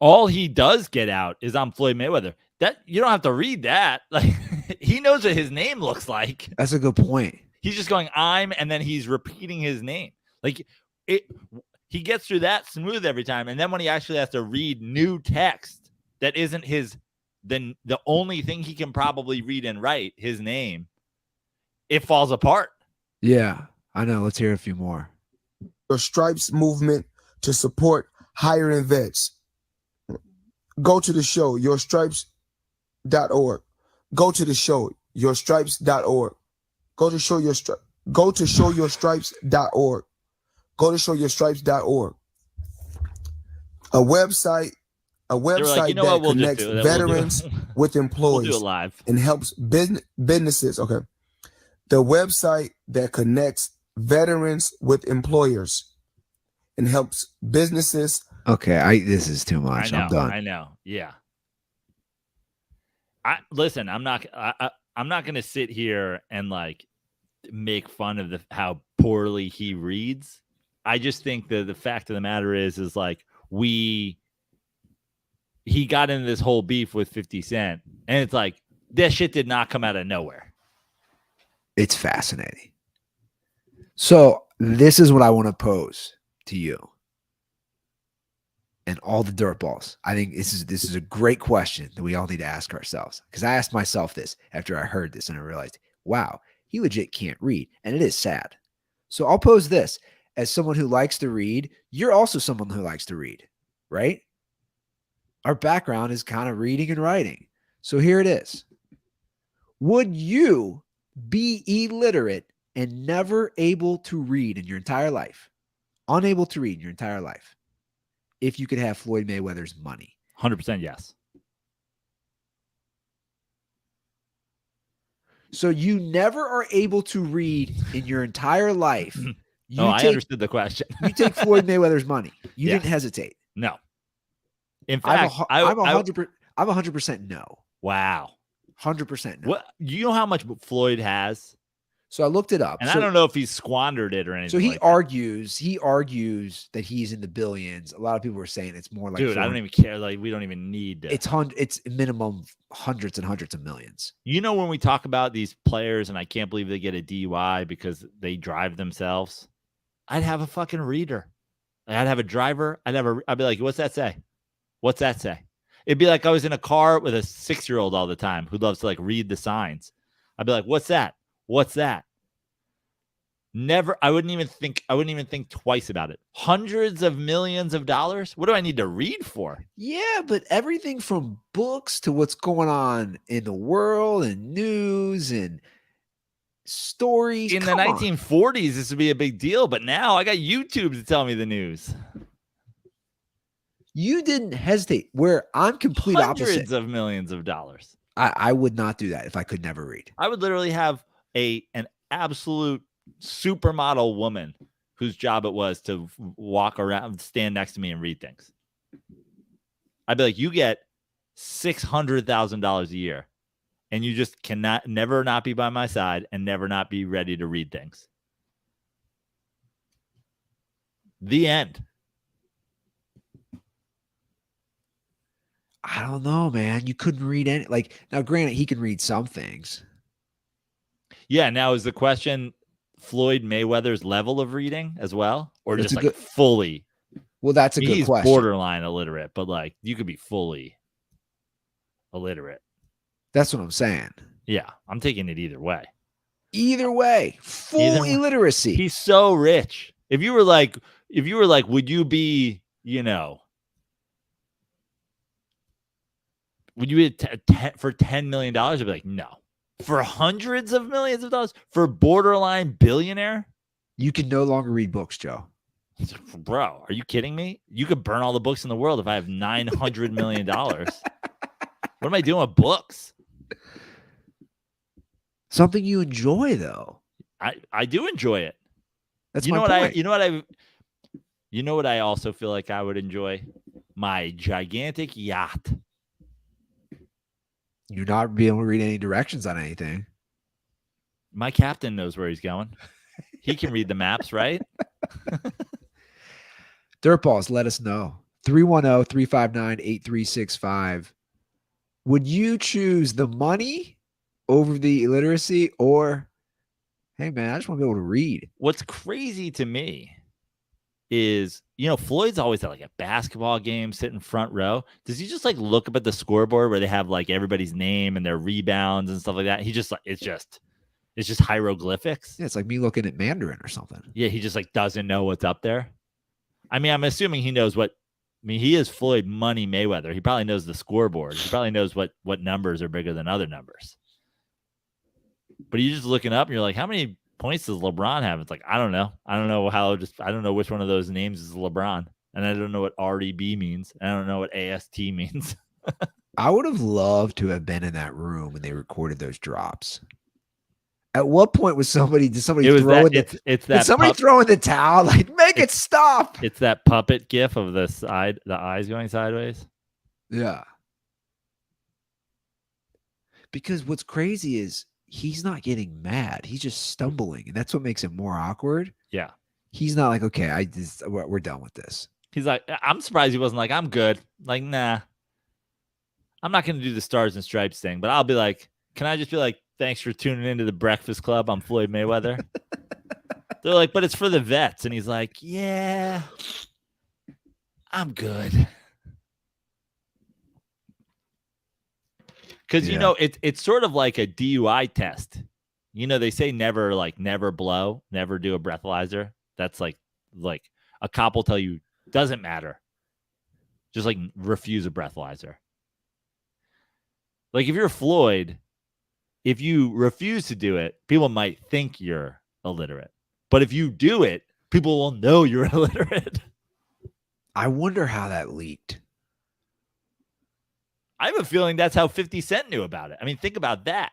all he does get out is I'm Floyd Mayweather. That you don't have to read that. Like he knows what his name looks like. That's a good point. He's just going and then he's repeating his name. Like he gets through that smooth every time. And then when he actually has to read new text that isn't his, then the only thing he can probably read and write, his name, it falls apart. Yeah, I know. Let's hear a few more. Stripes movement to support hiring vets. Go to the show, yourstripes.org. Go to the show, yourstripes.org. Go to showyourstripes.org. Go to showyourstripes.org. A website Like, that we'll just connects do it. veterans with We'll employees do it live. and helps businesses. Okay. The website that connects veterans with employers and helps businesses. Okay, this is too much. I'm done. I know. Yeah. Listen, I'm not going to sit here and like make fun of how poorly he reads. I just think that the fact of the matter is like he got into this whole beef with 50 Cent, and it's like that shit did not come out of nowhere. It's fascinating. So this is what I want to pose to you and all the dirtballs. I think this is a great question that we all need to ask ourselves, because I asked myself this after I heard this and I realized, wow, he legit can't read, and it is sad. So I'll pose this. As someone who likes to read, you're also someone who likes to read, right? Our background is kind of reading and writing. So here it is. Would you be illiterate and never able to read in your entire life, unable to read in your entire life, if you could have Floyd Mayweather's money? 100% yes. So you never are able to read in your entire life. I understood the question. You take Floyd Mayweather's money. You Yes. didn't hesitate. No. In fact, I'm 100% no. Wow. 100% no. What, you know how much Floyd has? So I looked it up. And So- I don't know if he's squandered it or anything. So he like that. argues that he's in the billions. A lot of people are saying it's more like, Dude, I don't even care. Like, we don't even need to. it's minimum hundreds and hundreds of millions. You know, when we talk about these players and I can't believe they get a DUI because they drive themselves, I'd have a fucking reader. I'd have a driver. I'd be like, what's that say? What's that say? It'd be like I was in a car with a 6-year-old all the time who loves to like read the signs. I'd be like, what's that? What's that? Never. I wouldn't even think twice about it. Hundreds of millions of dollars. What do I need to read for? Yeah, but everything from books to what's going on in the world and news and stories. In the Come on. 1940s, this would be a big deal, but now I got YouTube to tell me the news. You didn't hesitate. Where I'm complete Hundreds opposite. of millions of dollars. I would not do that if I could never read. I would literally have an absolute supermodel woman whose job it was to walk around, stand next to me and read things. I'd be like, you get $600,000 a year and you just cannot never not be by my side and never not be ready to read things. The end. I don't know, man. You couldn't read any. Like, now, granted, he can read some things. Yeah. Now, is the question Floyd Mayweather's level of reading as well, or That's just a like fully? Well, that's a good He's question. borderline illiterate, but like you could be fully illiterate. That's what I'm saying. Yeah, I'm taking it either way. Either way, full Either way. illiteracy. He's so rich. If you were like, would you be, would you be for $10 million? I'd be like, no. For hundreds of millions of dollars? For borderline billionaire? You can no longer read books, Joe. Bro, are you kidding me? You could burn all the books in the world if I have $900 million. What am I doing with books? Something you enjoy, though. I do enjoy it. That's you my know point. you know what I also feel like I would enjoy? My gigantic yacht. You're not being able to read any directions on anything. My captain knows where he's going. He can read the maps, right? Dirtballs, let us know. 310-359-8365. Would you choose the money over the illiteracy, or, hey, man, I just want to be able to read? What's crazy to me is, Floyd's always at like a basketball game, sitting front row. Does he just like look up at the scoreboard where they have like everybody's name and their rebounds and stuff like that? He just like, it's just hieroglyphics. Yeah, it's like me looking at Mandarin or something. Yeah, he just like doesn't know what's up there. I mean, I'm assuming he knows he is Floyd Money Mayweather. He probably knows the scoreboard. He probably knows what numbers are bigger than other numbers. But you're just looking up and you're like, how many points does LeBron have? It's like, I don't know. I don't know which one of those names is LeBron. And I don't know what REB means. I don't know what AST means. I would have loved to have been in that room when they recorded those drops. At what point did somebody throw in the towel? Like, make it stop. It's that puppet gif of the eyes going sideways. Yeah. Because what's crazy is he's not getting mad. He's just stumbling. And that's what makes it more awkward. Yeah. He's not like, okay, we're done with this. He's like, I'm surprised he wasn't like, I'm good. Like, nah. I'm not going to do the Stars and Stripes thing, but I'll be like, can I just be like, thanks for tuning into the Breakfast Club. I'm Floyd Mayweather. They're like, but it's for the vets. And he's like, yeah, I'm good. Because, you know, it's sort of like a DUI test. You know, they say never blow, never do a breathalyzer. That's like a cop will tell you, doesn't matter. Just like refuse a breathalyzer. Like if you're Floyd, if you refuse to do it, people might think you're illiterate. But if you do it, people will know you're illiterate. I wonder how that leaked. I have a feeling that's how 50 Cent knew about it. I mean, think about that.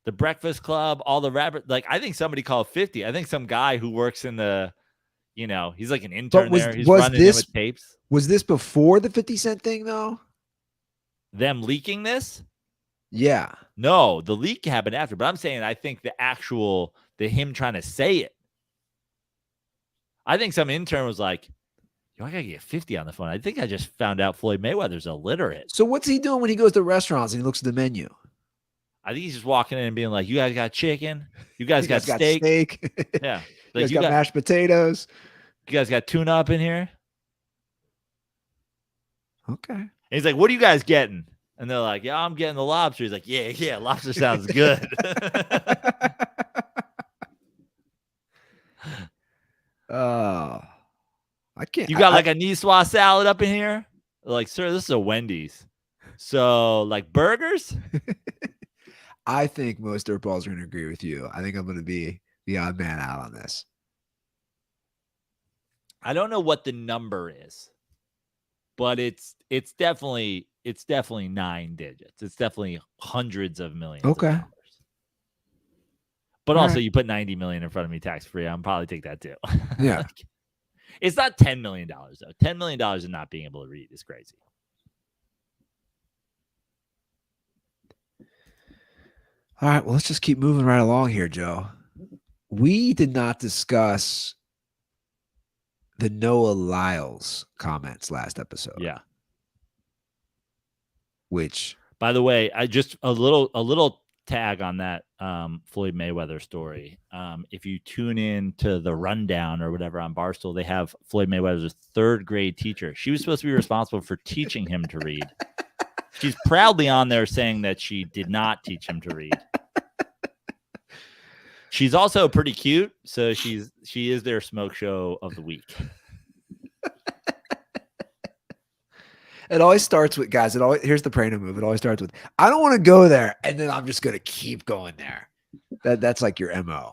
The Breakfast Club, all the rappers. Like, I think somebody called 50. I think some guy who works in the, you know, he's like an intern there. He's running in with tapes. Was this before the 50 Cent thing, though? Them leaking this? Yeah. No, the leak happened after. But I'm saying I think him trying to say it. I think some intern was like, yo, I got to get 50 on the phone. I think I just found out Floyd Mayweather's illiterate. So what's he doing when he goes to restaurants and he looks at the menu? I think he's just walking in and being like, you guys got chicken? You guys got steak? Yeah. Like, you guys got mashed potatoes? You guys got tuna up in here? Okay. And he's like, what are you guys getting? And they're like, yeah, I'm getting the lobster. He's like, yeah, lobster sounds good. I can't. You got like a Niçoise salad up in here? Like, sir, this is a Wendy's. So, like burgers? I think most dirtballs are going to agree with you. I think I'm going to be the odd man out on this. I don't know what the number is, but it's definitely 9 digits. It's definitely hundreds of millions. Okay. Of dollars. But also, you put 90 million in front of me tax free. I'm probably take that too. Yeah. Like, it's not $10 million though. $10 million and not being able to read is crazy. All right, well, let's just keep moving right along here, Joe. We did not discuss the Noah Lyles comments last episode. Yeah. Which, by the way, I just a little tag on that Floyd Mayweather story. If you tune in to the rundown or whatever on Barstool, they have Floyd Mayweather's 3rd grade teacher. She was supposed to be responsible for teaching him to read. She's proudly on there saying that she did not teach him to read. She's also pretty cute, so she is their smoke show of the week. it always starts with, guys, here's the Prano move. It always starts with, I don't want to go there, and then I'm just going to keep going there. That's like your MO.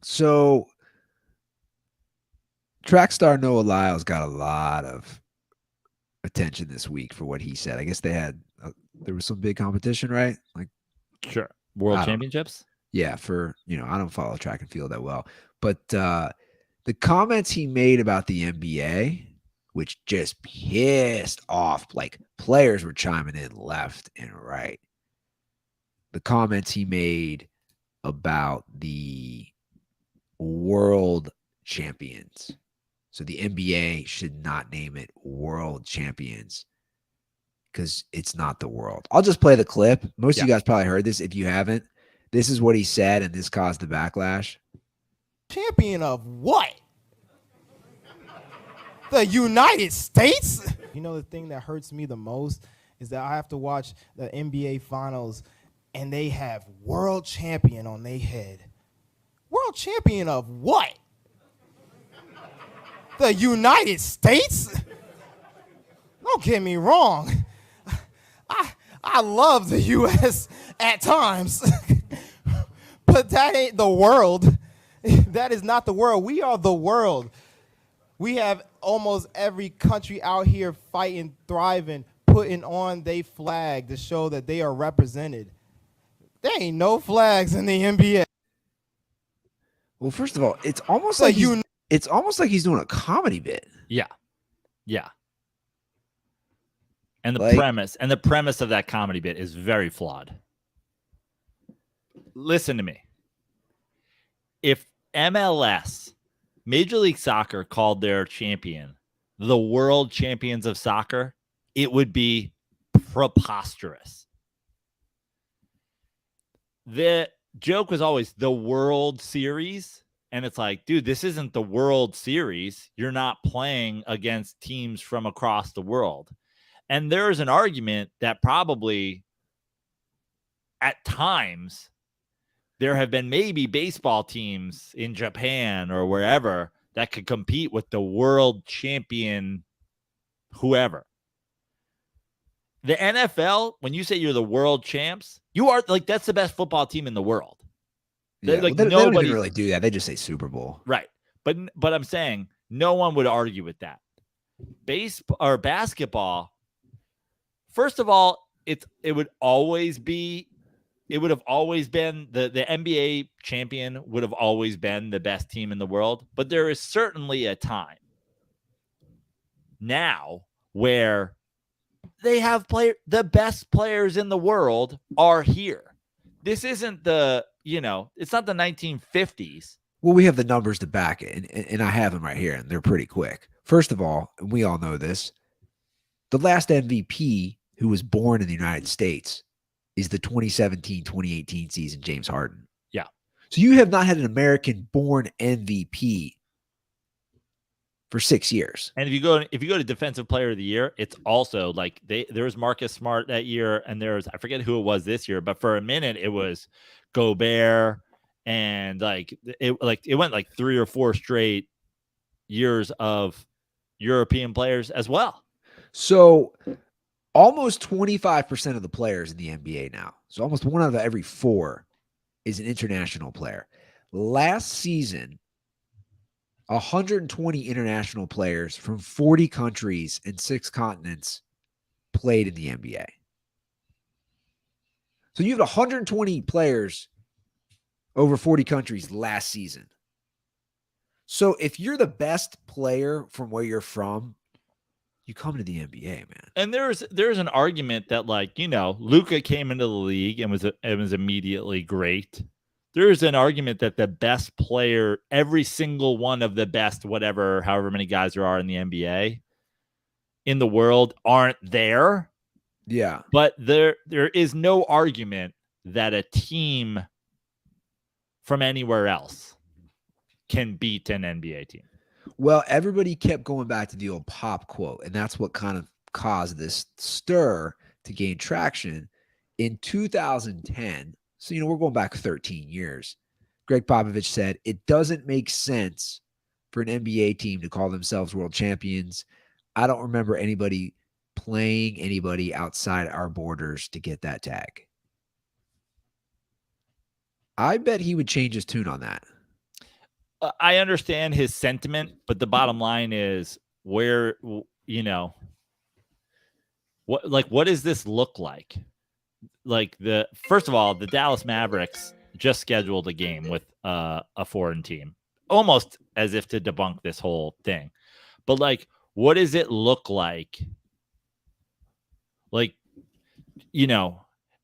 So track star Noah Lyles got a lot of attention this week for what he said. I guess there was some big competition, right? Like, sure, World Championships. Yeah, I don't follow track and field that well, but the comments he made about the NBA, which just pissed off, like players were chiming in left and right. The comments he made about the world champions. So the NBA should not name it world champions because it's not the world. I'll just play the clip. Most of you guys probably heard this. If you haven't, this is what he said, and this caused the backlash. Champion of what? The United States? You know, the thing that hurts me the most is that I have to watch the NBA Finals, and they have world champion on their head. World champion of what? The United States? Don't get me wrong. I love the U.S. at times. But that ain't the world. That is not the world. We are the world. We have almost every country out here fighting, thriving, putting on their flag to show that they are represented. There ain't no flags in the NBA. Well, first of all, it's almost like he's doing a comedy bit. Yeah. Yeah. And the premise of that comedy bit is very flawed. Listen to me. If MLS, Major League Soccer, called their champion the world champions of soccer, it would be preposterous. The joke was always the World Series. And it's like, dude, this isn't the World Series. You're not playing against teams from across the world. And there is an argument that probably at times there have been maybe baseball teams in Japan or wherever that could compete with the world champion, whoever. The NFL, when you say you're the world champs, you are like, that's the best football team in the world. Yeah, Like they don't nobody even really do that. They just say Super Bowl. Right. But I'm saying no one would argue with that. Baseball or basketball, first of all, it would have always been the NBA champion would have always been the best team in the world. But there is certainly a time now where they have the best players in the world are here. This isn't it's not the 1950s. Well, we have the numbers to back it, and I have them right here, and they're pretty quick. First of all, and we all know this, the last MVP who was born in the United States is the 2017-2018 season, James Harden. Yeah. So you have not had an American-born MVP for 6 years. And if you go to Defensive Player of the Year, it's also like there was Marcus Smart that year, and I forget who it was this year, but for a minute it was Gobert, and it went like 3 or 4 straight years of European players as well. So almost 25% of the players in the NBA now, so almost 1 out of every 4 is an international player. Last season, 120 international players from 40 countries and 6 continents played in the NBA. So you have 120 players over 40 countries last season. So if you're the best player from where you're from, you come to the NBA, man. And there's an argument that Luka came into the league and was immediately great. There's an argument that the best player, every single one of the best, however many guys there are in the NBA in the world aren't there. Yeah. But there is no argument that a team from anywhere else can beat an NBA team. Well, everybody kept going back to the old Pop quote, and that's what kind of caused this stir to gain traction. In 2010, so, we're going back 13 years, Greg Popovich said, it doesn't make sense for an NBA team to call themselves world champions. I don't remember anybody playing anybody outside our borders to get that tag. I bet he would change his tune on that. I understand his sentiment, but the bottom line is what does this look like? First of all, the Dallas Mavericks just scheduled a game with a foreign team, almost as if to debunk this whole thing. But what does it look like?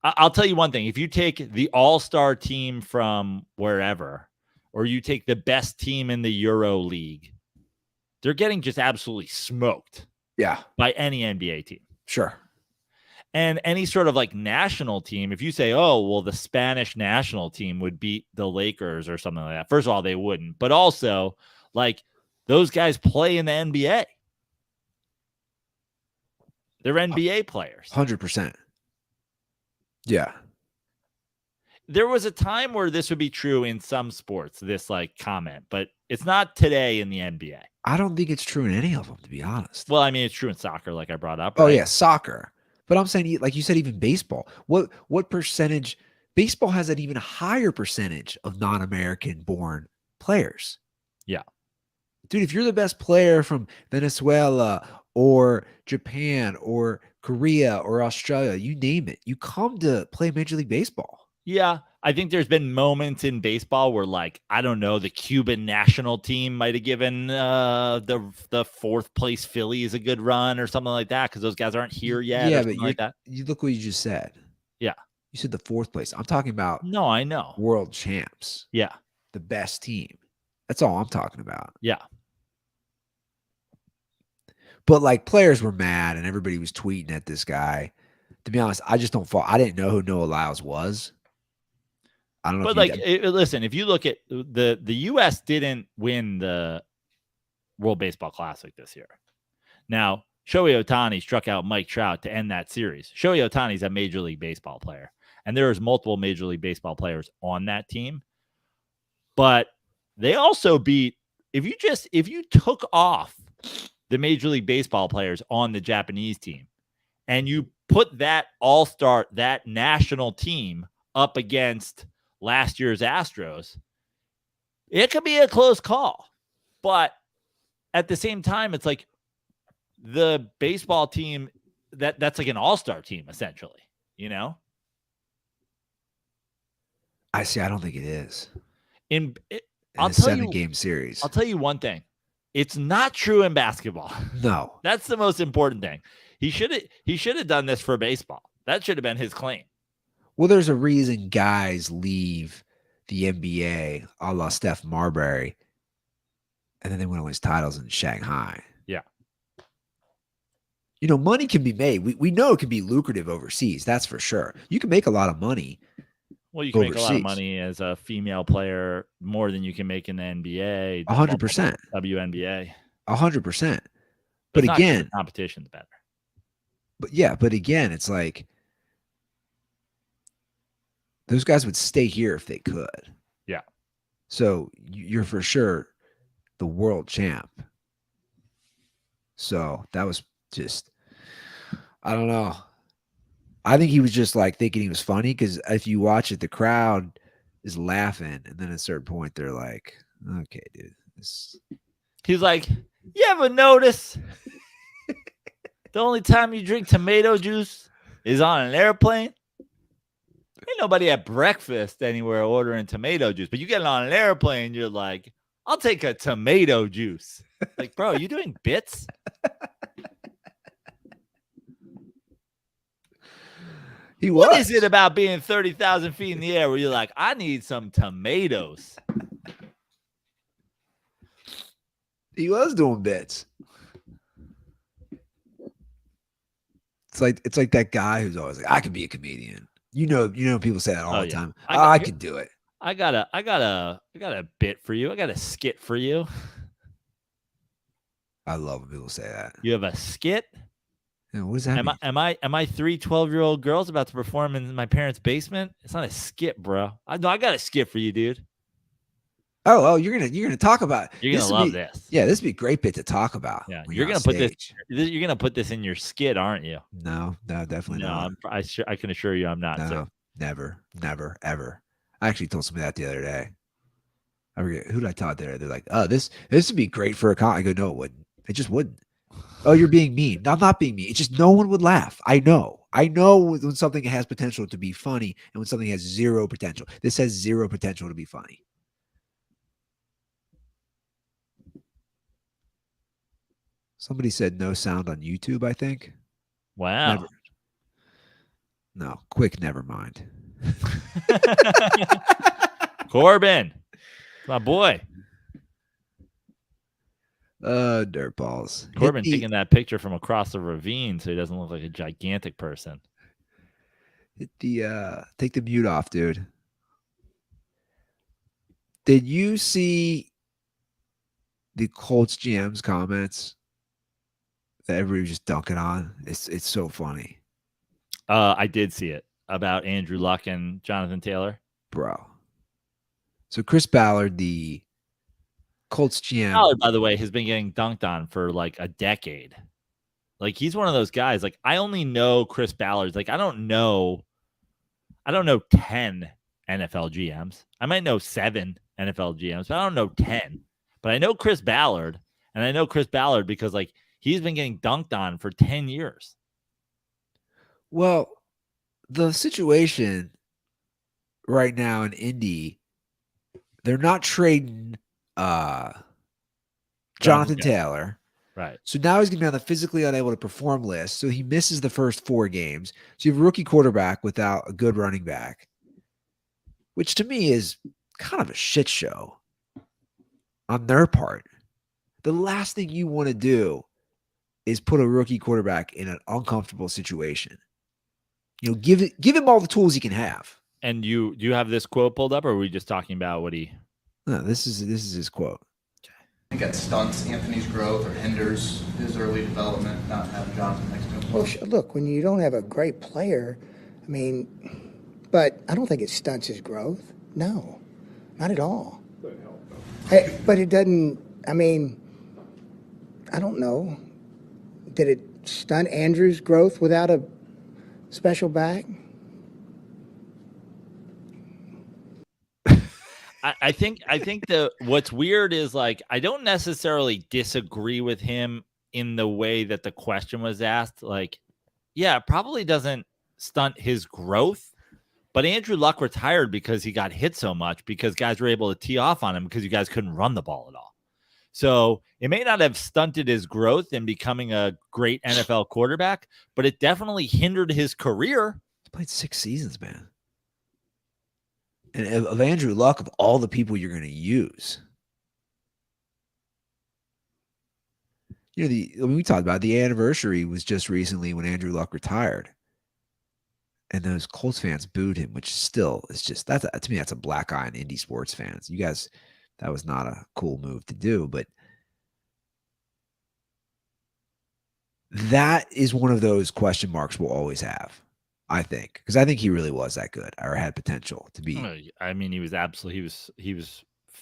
I'll tell you one thing. If you take the all-star team from wherever, or you take the best team in the Euro League, they're getting just absolutely smoked. Yeah. By any NBA team. Sure. And any sort of national team, if you say, oh, well, the Spanish national team would beat the Lakers or something like that. First of all, they wouldn't. But also, those guys play in the NBA. They're NBA players. 100%. Yeah. There was a time where this would be true in some sports, this comment, but it's not today in the NBA. I don't think it's true in any of them, to be honest. Well, I mean, it's true in soccer, like I brought up. Oh, right? yeah, soccer. But I'm saying, like you said, even baseball. What percentage? Baseball has an even higher percentage of non-American born players. Yeah. Dude, if you're the best player from Venezuela or Japan or Korea or Australia, you name it, you come to play Major League Baseball. Yeah, I think there's been moments in baseball where, I don't know, the Cuban national team might have given the fourth place Phillies a good run or something like that because those guys aren't here yet. Yeah, but you look what you just said. Yeah, you said the fourth place. I'm talking about no, I know world champs. Yeah, the best team. That's all I'm talking about. Yeah. But like players were mad and everybody was tweeting at this guy. To be honest, I just don't fall. I didn't know who Noah Lyles was. I don't know. But like, listen, if you look at the U.S. didn't win the World Baseball Classic this year. Now, Shohei Ohtani struck out Mike Trout to end that series. Shohei Ohtani is a Major League Baseball player, and there's multiple Major League Baseball players on that team. But they also beat, if you took off the Major League Baseball players on the Japanese team and you put that all-star, that national team up against last year's Astros, it could be a close call. But at the same time, it's like the baseball team that's like an all-star team, essentially, you know? I don't think it is. I'll a tell you, 7-game series. I'll tell you one thing. It's not true in basketball. No. That's the most important thing. He should have done this for baseball. That should have been his claim. Well, there's a reason guys leave the NBA a la Steph Marbury, and then they win all these titles in Shanghai. Yeah. You know, money can be made. We know it can be lucrative overseas. That's for sure. You can make a lot of money. Well, you can make a lot of money as a female player, more than you can make in the NBA. 100%. WNBA. 100%. But again, the competition's better. But again, it's like those guys would stay here if they could. Yeah. So you're for sure the world champ. So that was just, I don't know. I think he was just like thinking he was funny, because if you watch it, the crowd is laughing, and then at a certain point they're like, "Okay, dude." He's like, "You ever notice the only time you drink tomato juice is on an airplane? Ain't nobody at breakfast anywhere ordering tomato juice, but you get on an airplane, you're like, I'll take a tomato juice." Like, bro, you doing bits? What is it about being 30,000 feet in the air where you're like, I need some tomatoes? He was doing bits. It's like that guy who's always like, I can be a comedian. You know, people say that all the time. I can do it. I got a bit for you. I got a skit for you. I love when people say that. You have a skit? Yeah, what does that mean? Am I 3 12-year-old girls about to perform in my parents' basement? It's not a skit, bro. I got a skit for you, dude. Oh, you're gonna talk about. You're gonna love this. Yeah, this would be a great bit to talk about. Yeah, you're gonna put this. You're gonna put this in your skit, aren't you? No, definitely not. I can assure you, I'm not. No, sir. never, ever. I actually told somebody that the other day. I forget who did I tell it there. They're like, "Oh, this would be great for a con." I go, "No, it wouldn't. It just wouldn't." Oh, you're being mean. No, I'm not being mean. It's just no one would laugh. I know when something has potential to be funny and when something has zero potential. This has zero potential to be funny. Somebody said no sound on YouTube, I think. Wow. No, quick, never mind. Corbin, my boy. Dirt balls. Corbin taking that picture from across the ravine so he doesn't look like a gigantic person. Take the mute off, dude. Did you see the Colts GM's comments that everybody was just dunking on? It's so funny. I did see it about Andrew Luck and Jonathan Taylor. Bro. So Chris Ballard, the Colts GM. Ballard, by the way, has been getting dunked on for like a decade. Like, he's one of those guys. Like, I only know Chris Ballard's. Like, I don't know 10 NFL GMs. I might know 7 NFL GMs, but I don't know 10. But I know Chris Ballard, and I know Chris Ballard because, like, he's been getting dunked on for 10 years. Well, the situation right now in Indy, they're not trading Jonathan Taylor. Right. So now he's going to be on the physically unable to perform list. So he misses the first 4 games. So you have a rookie quarterback without a good running back, which to me is kind of a shit show on their part. The last thing you want to do is put a rookie quarterback in an uncomfortable situation. You know, give him all the tools he can have. And do you have this quote pulled up, or are we just talking about what he? No, this is his quote. I think that stunts Anthony's growth or hinders his early development, not having Jonathan next to him. Well, look, when you don't have a great player, I mean, but I don't think it stunts his growth. No, not at all. Hey, but it doesn't, I mean, I don't know. Did it stunt Andrew's growth without a special back? I think what's weird is like I don't necessarily disagree with him in the way that the question was asked. Like, yeah, it probably doesn't stunt his growth, but Andrew Luck retired because he got hit so much because guys were able to tee off on him because you guys couldn't run the ball at all. So it may not have stunted his growth in becoming a great NFL quarterback, but it definitely hindered his career. He played 6 seasons, man. And of Andrew Luck, of all the people you're going to use, you know, we talked about the anniversary was just recently when Andrew Luck retired, and those Colts fans booed him, which still is just to me that's a black eye on indie sports fans. You guys, that was not a cool move to do, but that is one of those question marks we'll always have. I think, because I think he really was that good or had potential to be. I mean, he was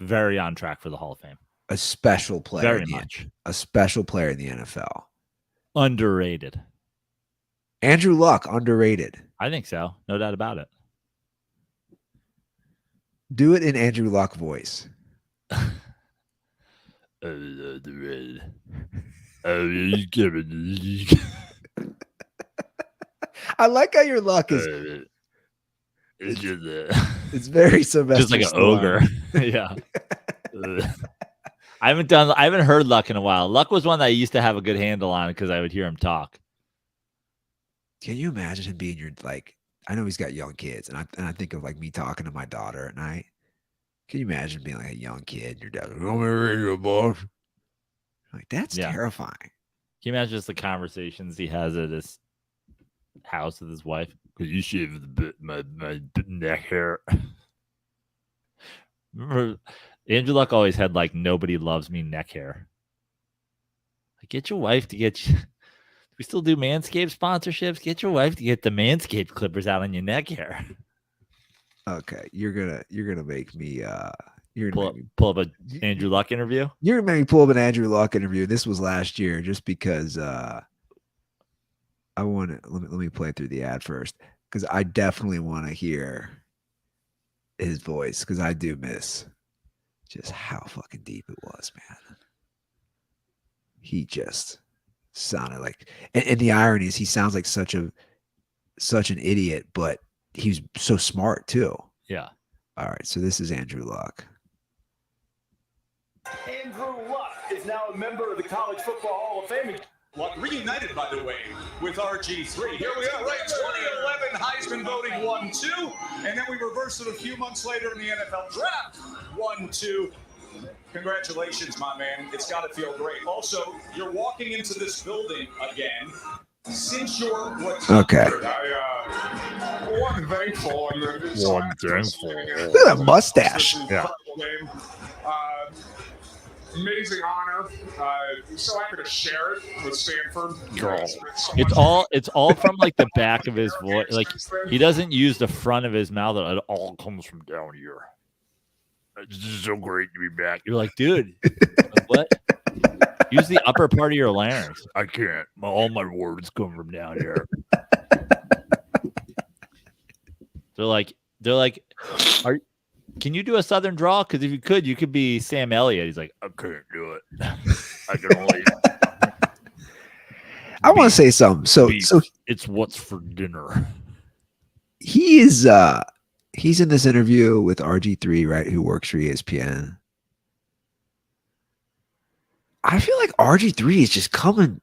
very on track for the Hall of Fame. A special player. Very much. A special player in the NFL. Underrated. Andrew Luck, underrated. I think so. No doubt about it. Do it in Andrew Luck voice. Underrated. I like how your Luck is. It's just it's very Sylvester. Just like an ogre. Yeah. I haven't heard Luck in a while. Luck was one that I used to have a good handle on because I would hear him talk. Can you imagine him being your, like, I know he's got young kids, and I think of like me talking to my daughter at night. Can you imagine being like a young kid and your dad, "Oh, my radio boss." Like, that's terrifying. Can you imagine just the conversations he has at his house with his wife? Because you shave my neck hair. Remember, Andrew Luck always had like "nobody loves me" neck hair. Like, get your wife to get you. We still do Manscaped sponsorships. Get your wife to get the Manscaped clippers out on your neck hair. Okay, you're gonna make me pull up an Andrew Luck interview. You're gonna make me pull up an Andrew Luck interview. This was last year, just because I want to. Let me play through the ad first, because I definitely want to hear his voice, because I do miss just how fucking deep it was, man. He just sounded like, and the irony is he sounds like such an idiot, but he's so smart too. Yeah. All right, so this is Andrew Luck. Andrew Luck is now a member of the College Football Hall of Fame. Luck reunited, by the way, with RG3. Here we are, right? 2011 Heisman voting 1-2, and then we reversed it a few months later in the NFL draft 1-2. Congratulations, my man. It's got to feel great. Also, you're walking into this building again. Since you're okay. One thankful. Look at that mustache. Yeah. Amazing honor. So happy to share it with Stanford. It's all from like the back of his voice. Like, he doesn't use the front of his mouth. It all comes from down here. It's just so great to be back. You're like, dude, what? Use the upper part of your larynx. I can't. All my words come from down here. They're like, can you do a Southern drawl? Because if you could be Sam Elliott. He's like, I couldn't do it. I can only. I want to say something. So it's what's for dinner. He is. He's in this interview with RG3, right? Who works for ESPN. I feel like RG3 is just coming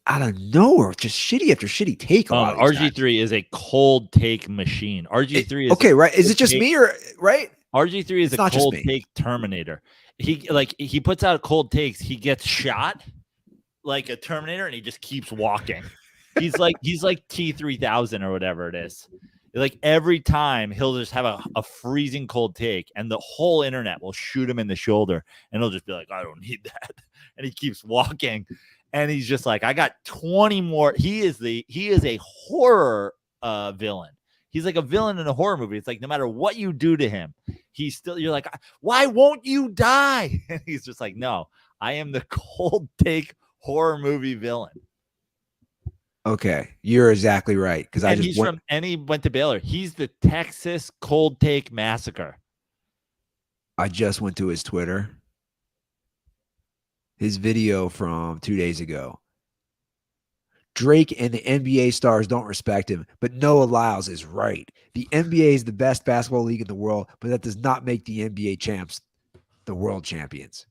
out of nowhere, just shitty after shitty take. RG3 is a cold take machine. RG3 is okay, right? Is it just me or right? RG3 is a cold take Terminator. He puts out cold takes. He gets shot, like a Terminator, and he just keeps walking. He's like T-3000 or whatever it is. Like every time he'll just have a freezing cold take, and the whole internet will shoot him in the shoulder, and he'll just be like, I don't need that. And he keeps walking, and he's just like, I got 20 more. He is a horror villain. He's like a villain in a horror movie. It's like no matter what you do to him, you're like, why won't you die? And he's just like, no, I am the cold take horror movie villain. Okay, you're exactly right. Because he went to Baylor. He's the Texas Cold Take Massacre. I just went to his Twitter. His video from 2 days ago. Drake and the NBA stars don't respect him, but Noah Lyles is right. The NBA is the best basketball league in the world, but that does not make the NBA champs the world champions.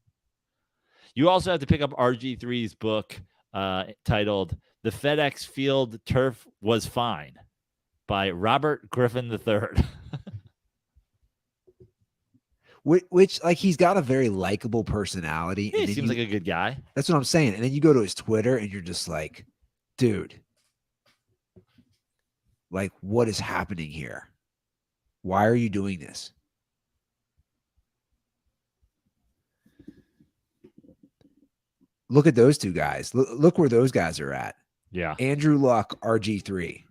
You also have to pick up RG3's book titled The FedEx Field Turf Was Fine by Robert Griffin III. Which, like, he's got a very likable personality. He seems like a good guy. That's what I'm saying. And then you go to his Twitter and you're just like, dude, like, what is happening here? Why are you doing this? Look at those two guys. Look where those guys are at. Yeah. Andrew Luck, RG3.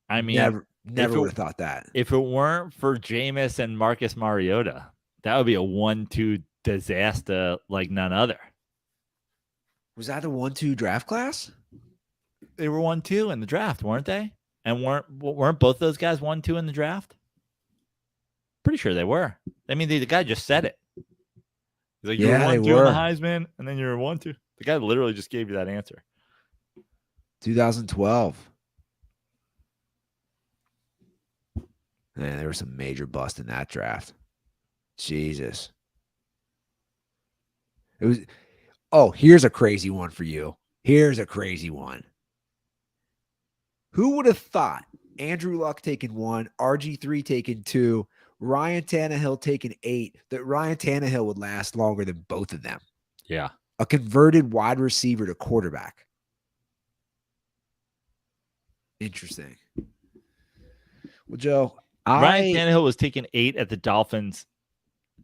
I mean, never would have thought that. If it weren't for Jameis and Marcus Mariota, that would be a 1-2 disaster like none other. Was that a 1-2 draft class? They were 1-2 in the draft, weren't they? And weren't both those guys 1-2 in the draft? Pretty sure they were. I mean, the guy just said it. He's like, you're 1-2 in the Heisman, and then you're 1-2. The guy literally just gave you that answer. 2012. Man, there was some major bust in that draft. Jesus. It was. Oh, here's a crazy one for you. Here's a crazy one. Who would have thought Andrew Luck taking 1, RG3 taking 2, Ryan Tannehill taking 8, that Ryan Tannehill would last longer than both of them? Yeah. A converted wide receiver to quarterback. Interesting. Well, Joe, Ryan Tannehill was taking 8 at the Dolphins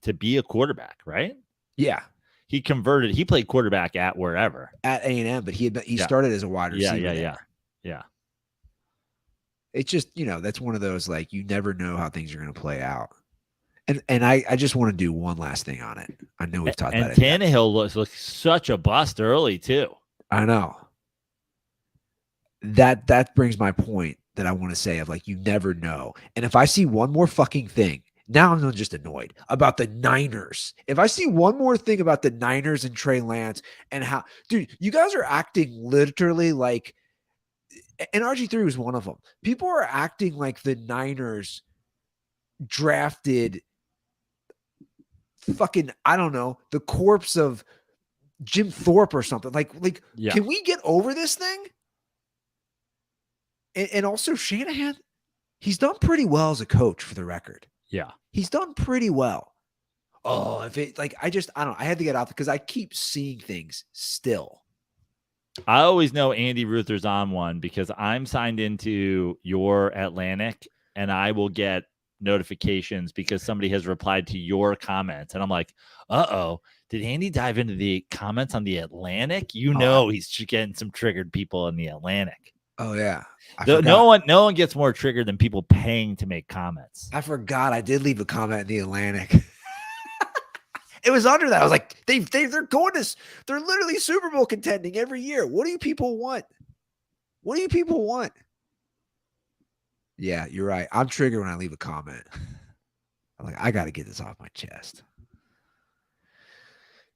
to be a quarterback, right? Yeah. He converted. He played quarterback at wherever. At A&M, but he started as a wide receiver. Yeah. It's just, that's one of those, like, you never know how things are going to play out. And I just want to do one last thing on it. I know we've talked about it. And Tannehill looks such a bust early, too. I know. That brings my point that I want to say of, like, you never know. And if I see one more fucking thing, now I'm just annoyed about the Niners. If I see one more thing about the Niners and Trey Lance and how, dude, you guys are acting literally like, and RG3 was one of them. People are acting like the Niners drafted fucking, I don't know, the corpse of Jim Thorpe or something. Like, yeah. Can we get over this thing? And also Shanahan, he's done pretty well as a coach, for the record. Yeah. He's done pretty well. Oh, if it, like, I don't know. I had to get out because I keep seeing things still. I always know Andy Ruther's on one because I'm signed into your Atlantic and I will get notifications because somebody has replied to your comments. And I'm like, uh-oh, did Andy dive into the comments on the Atlantic? He's getting some triggered people in the Atlantic. Oh, yeah. No one gets more triggered than people paying to make comments. I forgot I did leave a comment in the Atlantic. It was under that. I was like, they're going to, they're literally Super Bowl contending every year. What do you people want? What do you people want? Yeah, you're right. I'm triggered when I leave a comment. I'm like, I got to get this off my chest.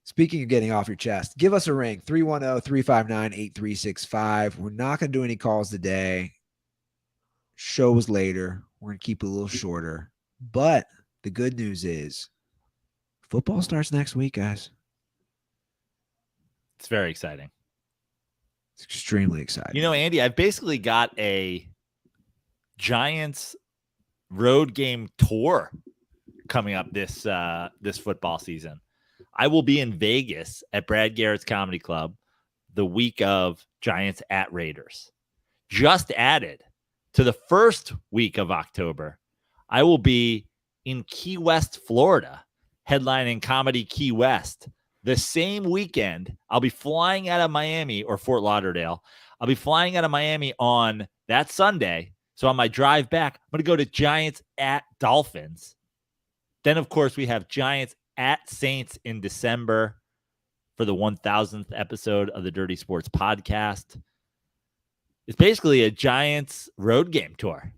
Speaking of getting off your chest, give us a ring, 310-359-8365. We're not going to do any calls today. Show was later. We're going to keep it a little shorter. But the good news is football starts next week, guys. It's very exciting. It's extremely exciting. Andy, I've basically got a Giants road game tour coming up this football season. I will be in Vegas at Brad Garrett's Comedy Club the week of Giants at Raiders. Just added to the first week of October, I will be in Key West, Florida, headlining Comedy Key West. The same weekend, I'll be flying out of Miami or Fort Lauderdale. I'll be flying out of Miami on that Sunday. So on my drive back, I'm going to go to Giants at Dolphins. Then, of course, we have Giants at Saints in December for the 1000th episode of the Dirty Sports Podcast. It's basically a Giants road game tour.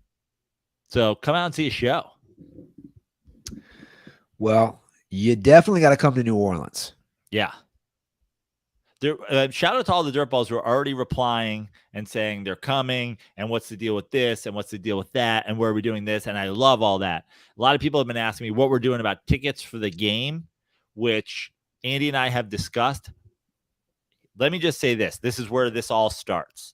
So come out and see a show. Well, you definitely got to come to New Orleans. Yeah. Shout out to all the dirtballs who are already replying and saying they're coming and what's the deal with this and what's the deal with that and where are we doing this. And I love all that. A lot of people have been asking me what we're doing about tickets for the game, which Andy and I have discussed. Let me just say this. This is where this all starts.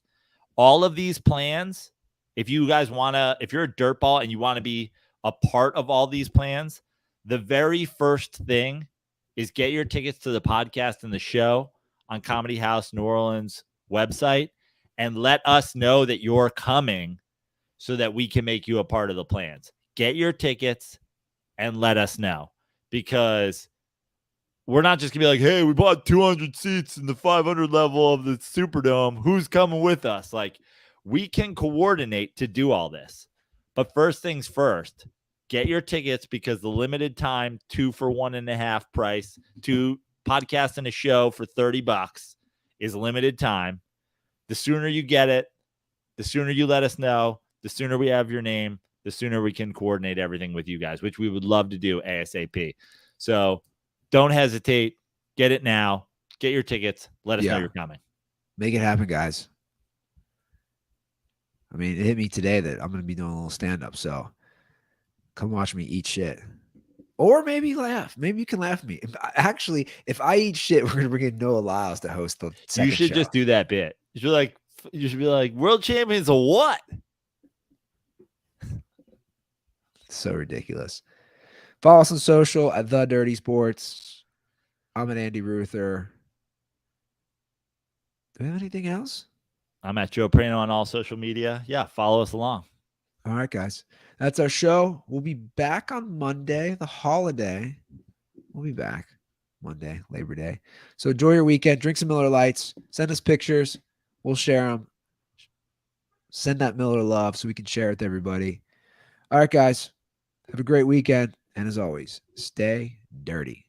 All of these plans, if you guys want to, if you're a dirtball and you want to be a part of all these plans, the very first thing is get your tickets to the podcast and the show on Comedy House New Orleans website and let us know that you're coming so that we can make you a part of the plans. Get your tickets and let us know, because we're not just gonna be like, hey, we bought 200 seats in the 500 level of the Superdome. Who's coming with us? Like, we can coordinate to do all this. But first things first, get your tickets, because the limited time 2 for $1.5 price, 2 podcasts and a show for $30 is limited time. The sooner you get it, the sooner you let us know, the sooner we have your name, the sooner we can coordinate everything with you guys, which we would love to do ASAP. So don't hesitate. Get it now. Get your tickets. Let us know you're coming. Make it happen, guys. I mean, it hit me today that I'm going to be doing a little stand-up, so come watch me eat shit. Or maybe laugh. Maybe you can laugh at me. If I eat shit, we're going to bring in Noah Lyles to host the second You should show. just do that bit. You should be like, world champions of what? So ridiculous. Follow us on social at The Dirty Sports. I'm at Andy Ruther. Do we have anything else? I'm at Joe Prano on all social media. Yeah, follow us along. All right, guys. That's our show. We'll be back on Monday, the holiday. We'll be back Monday, Labor Day. So enjoy your weekend. Drink some Miller Lights. Send us pictures. We'll share them. Send that Miller love so we can share it with everybody. All right, guys. Have a great weekend. And as always, stay dirty.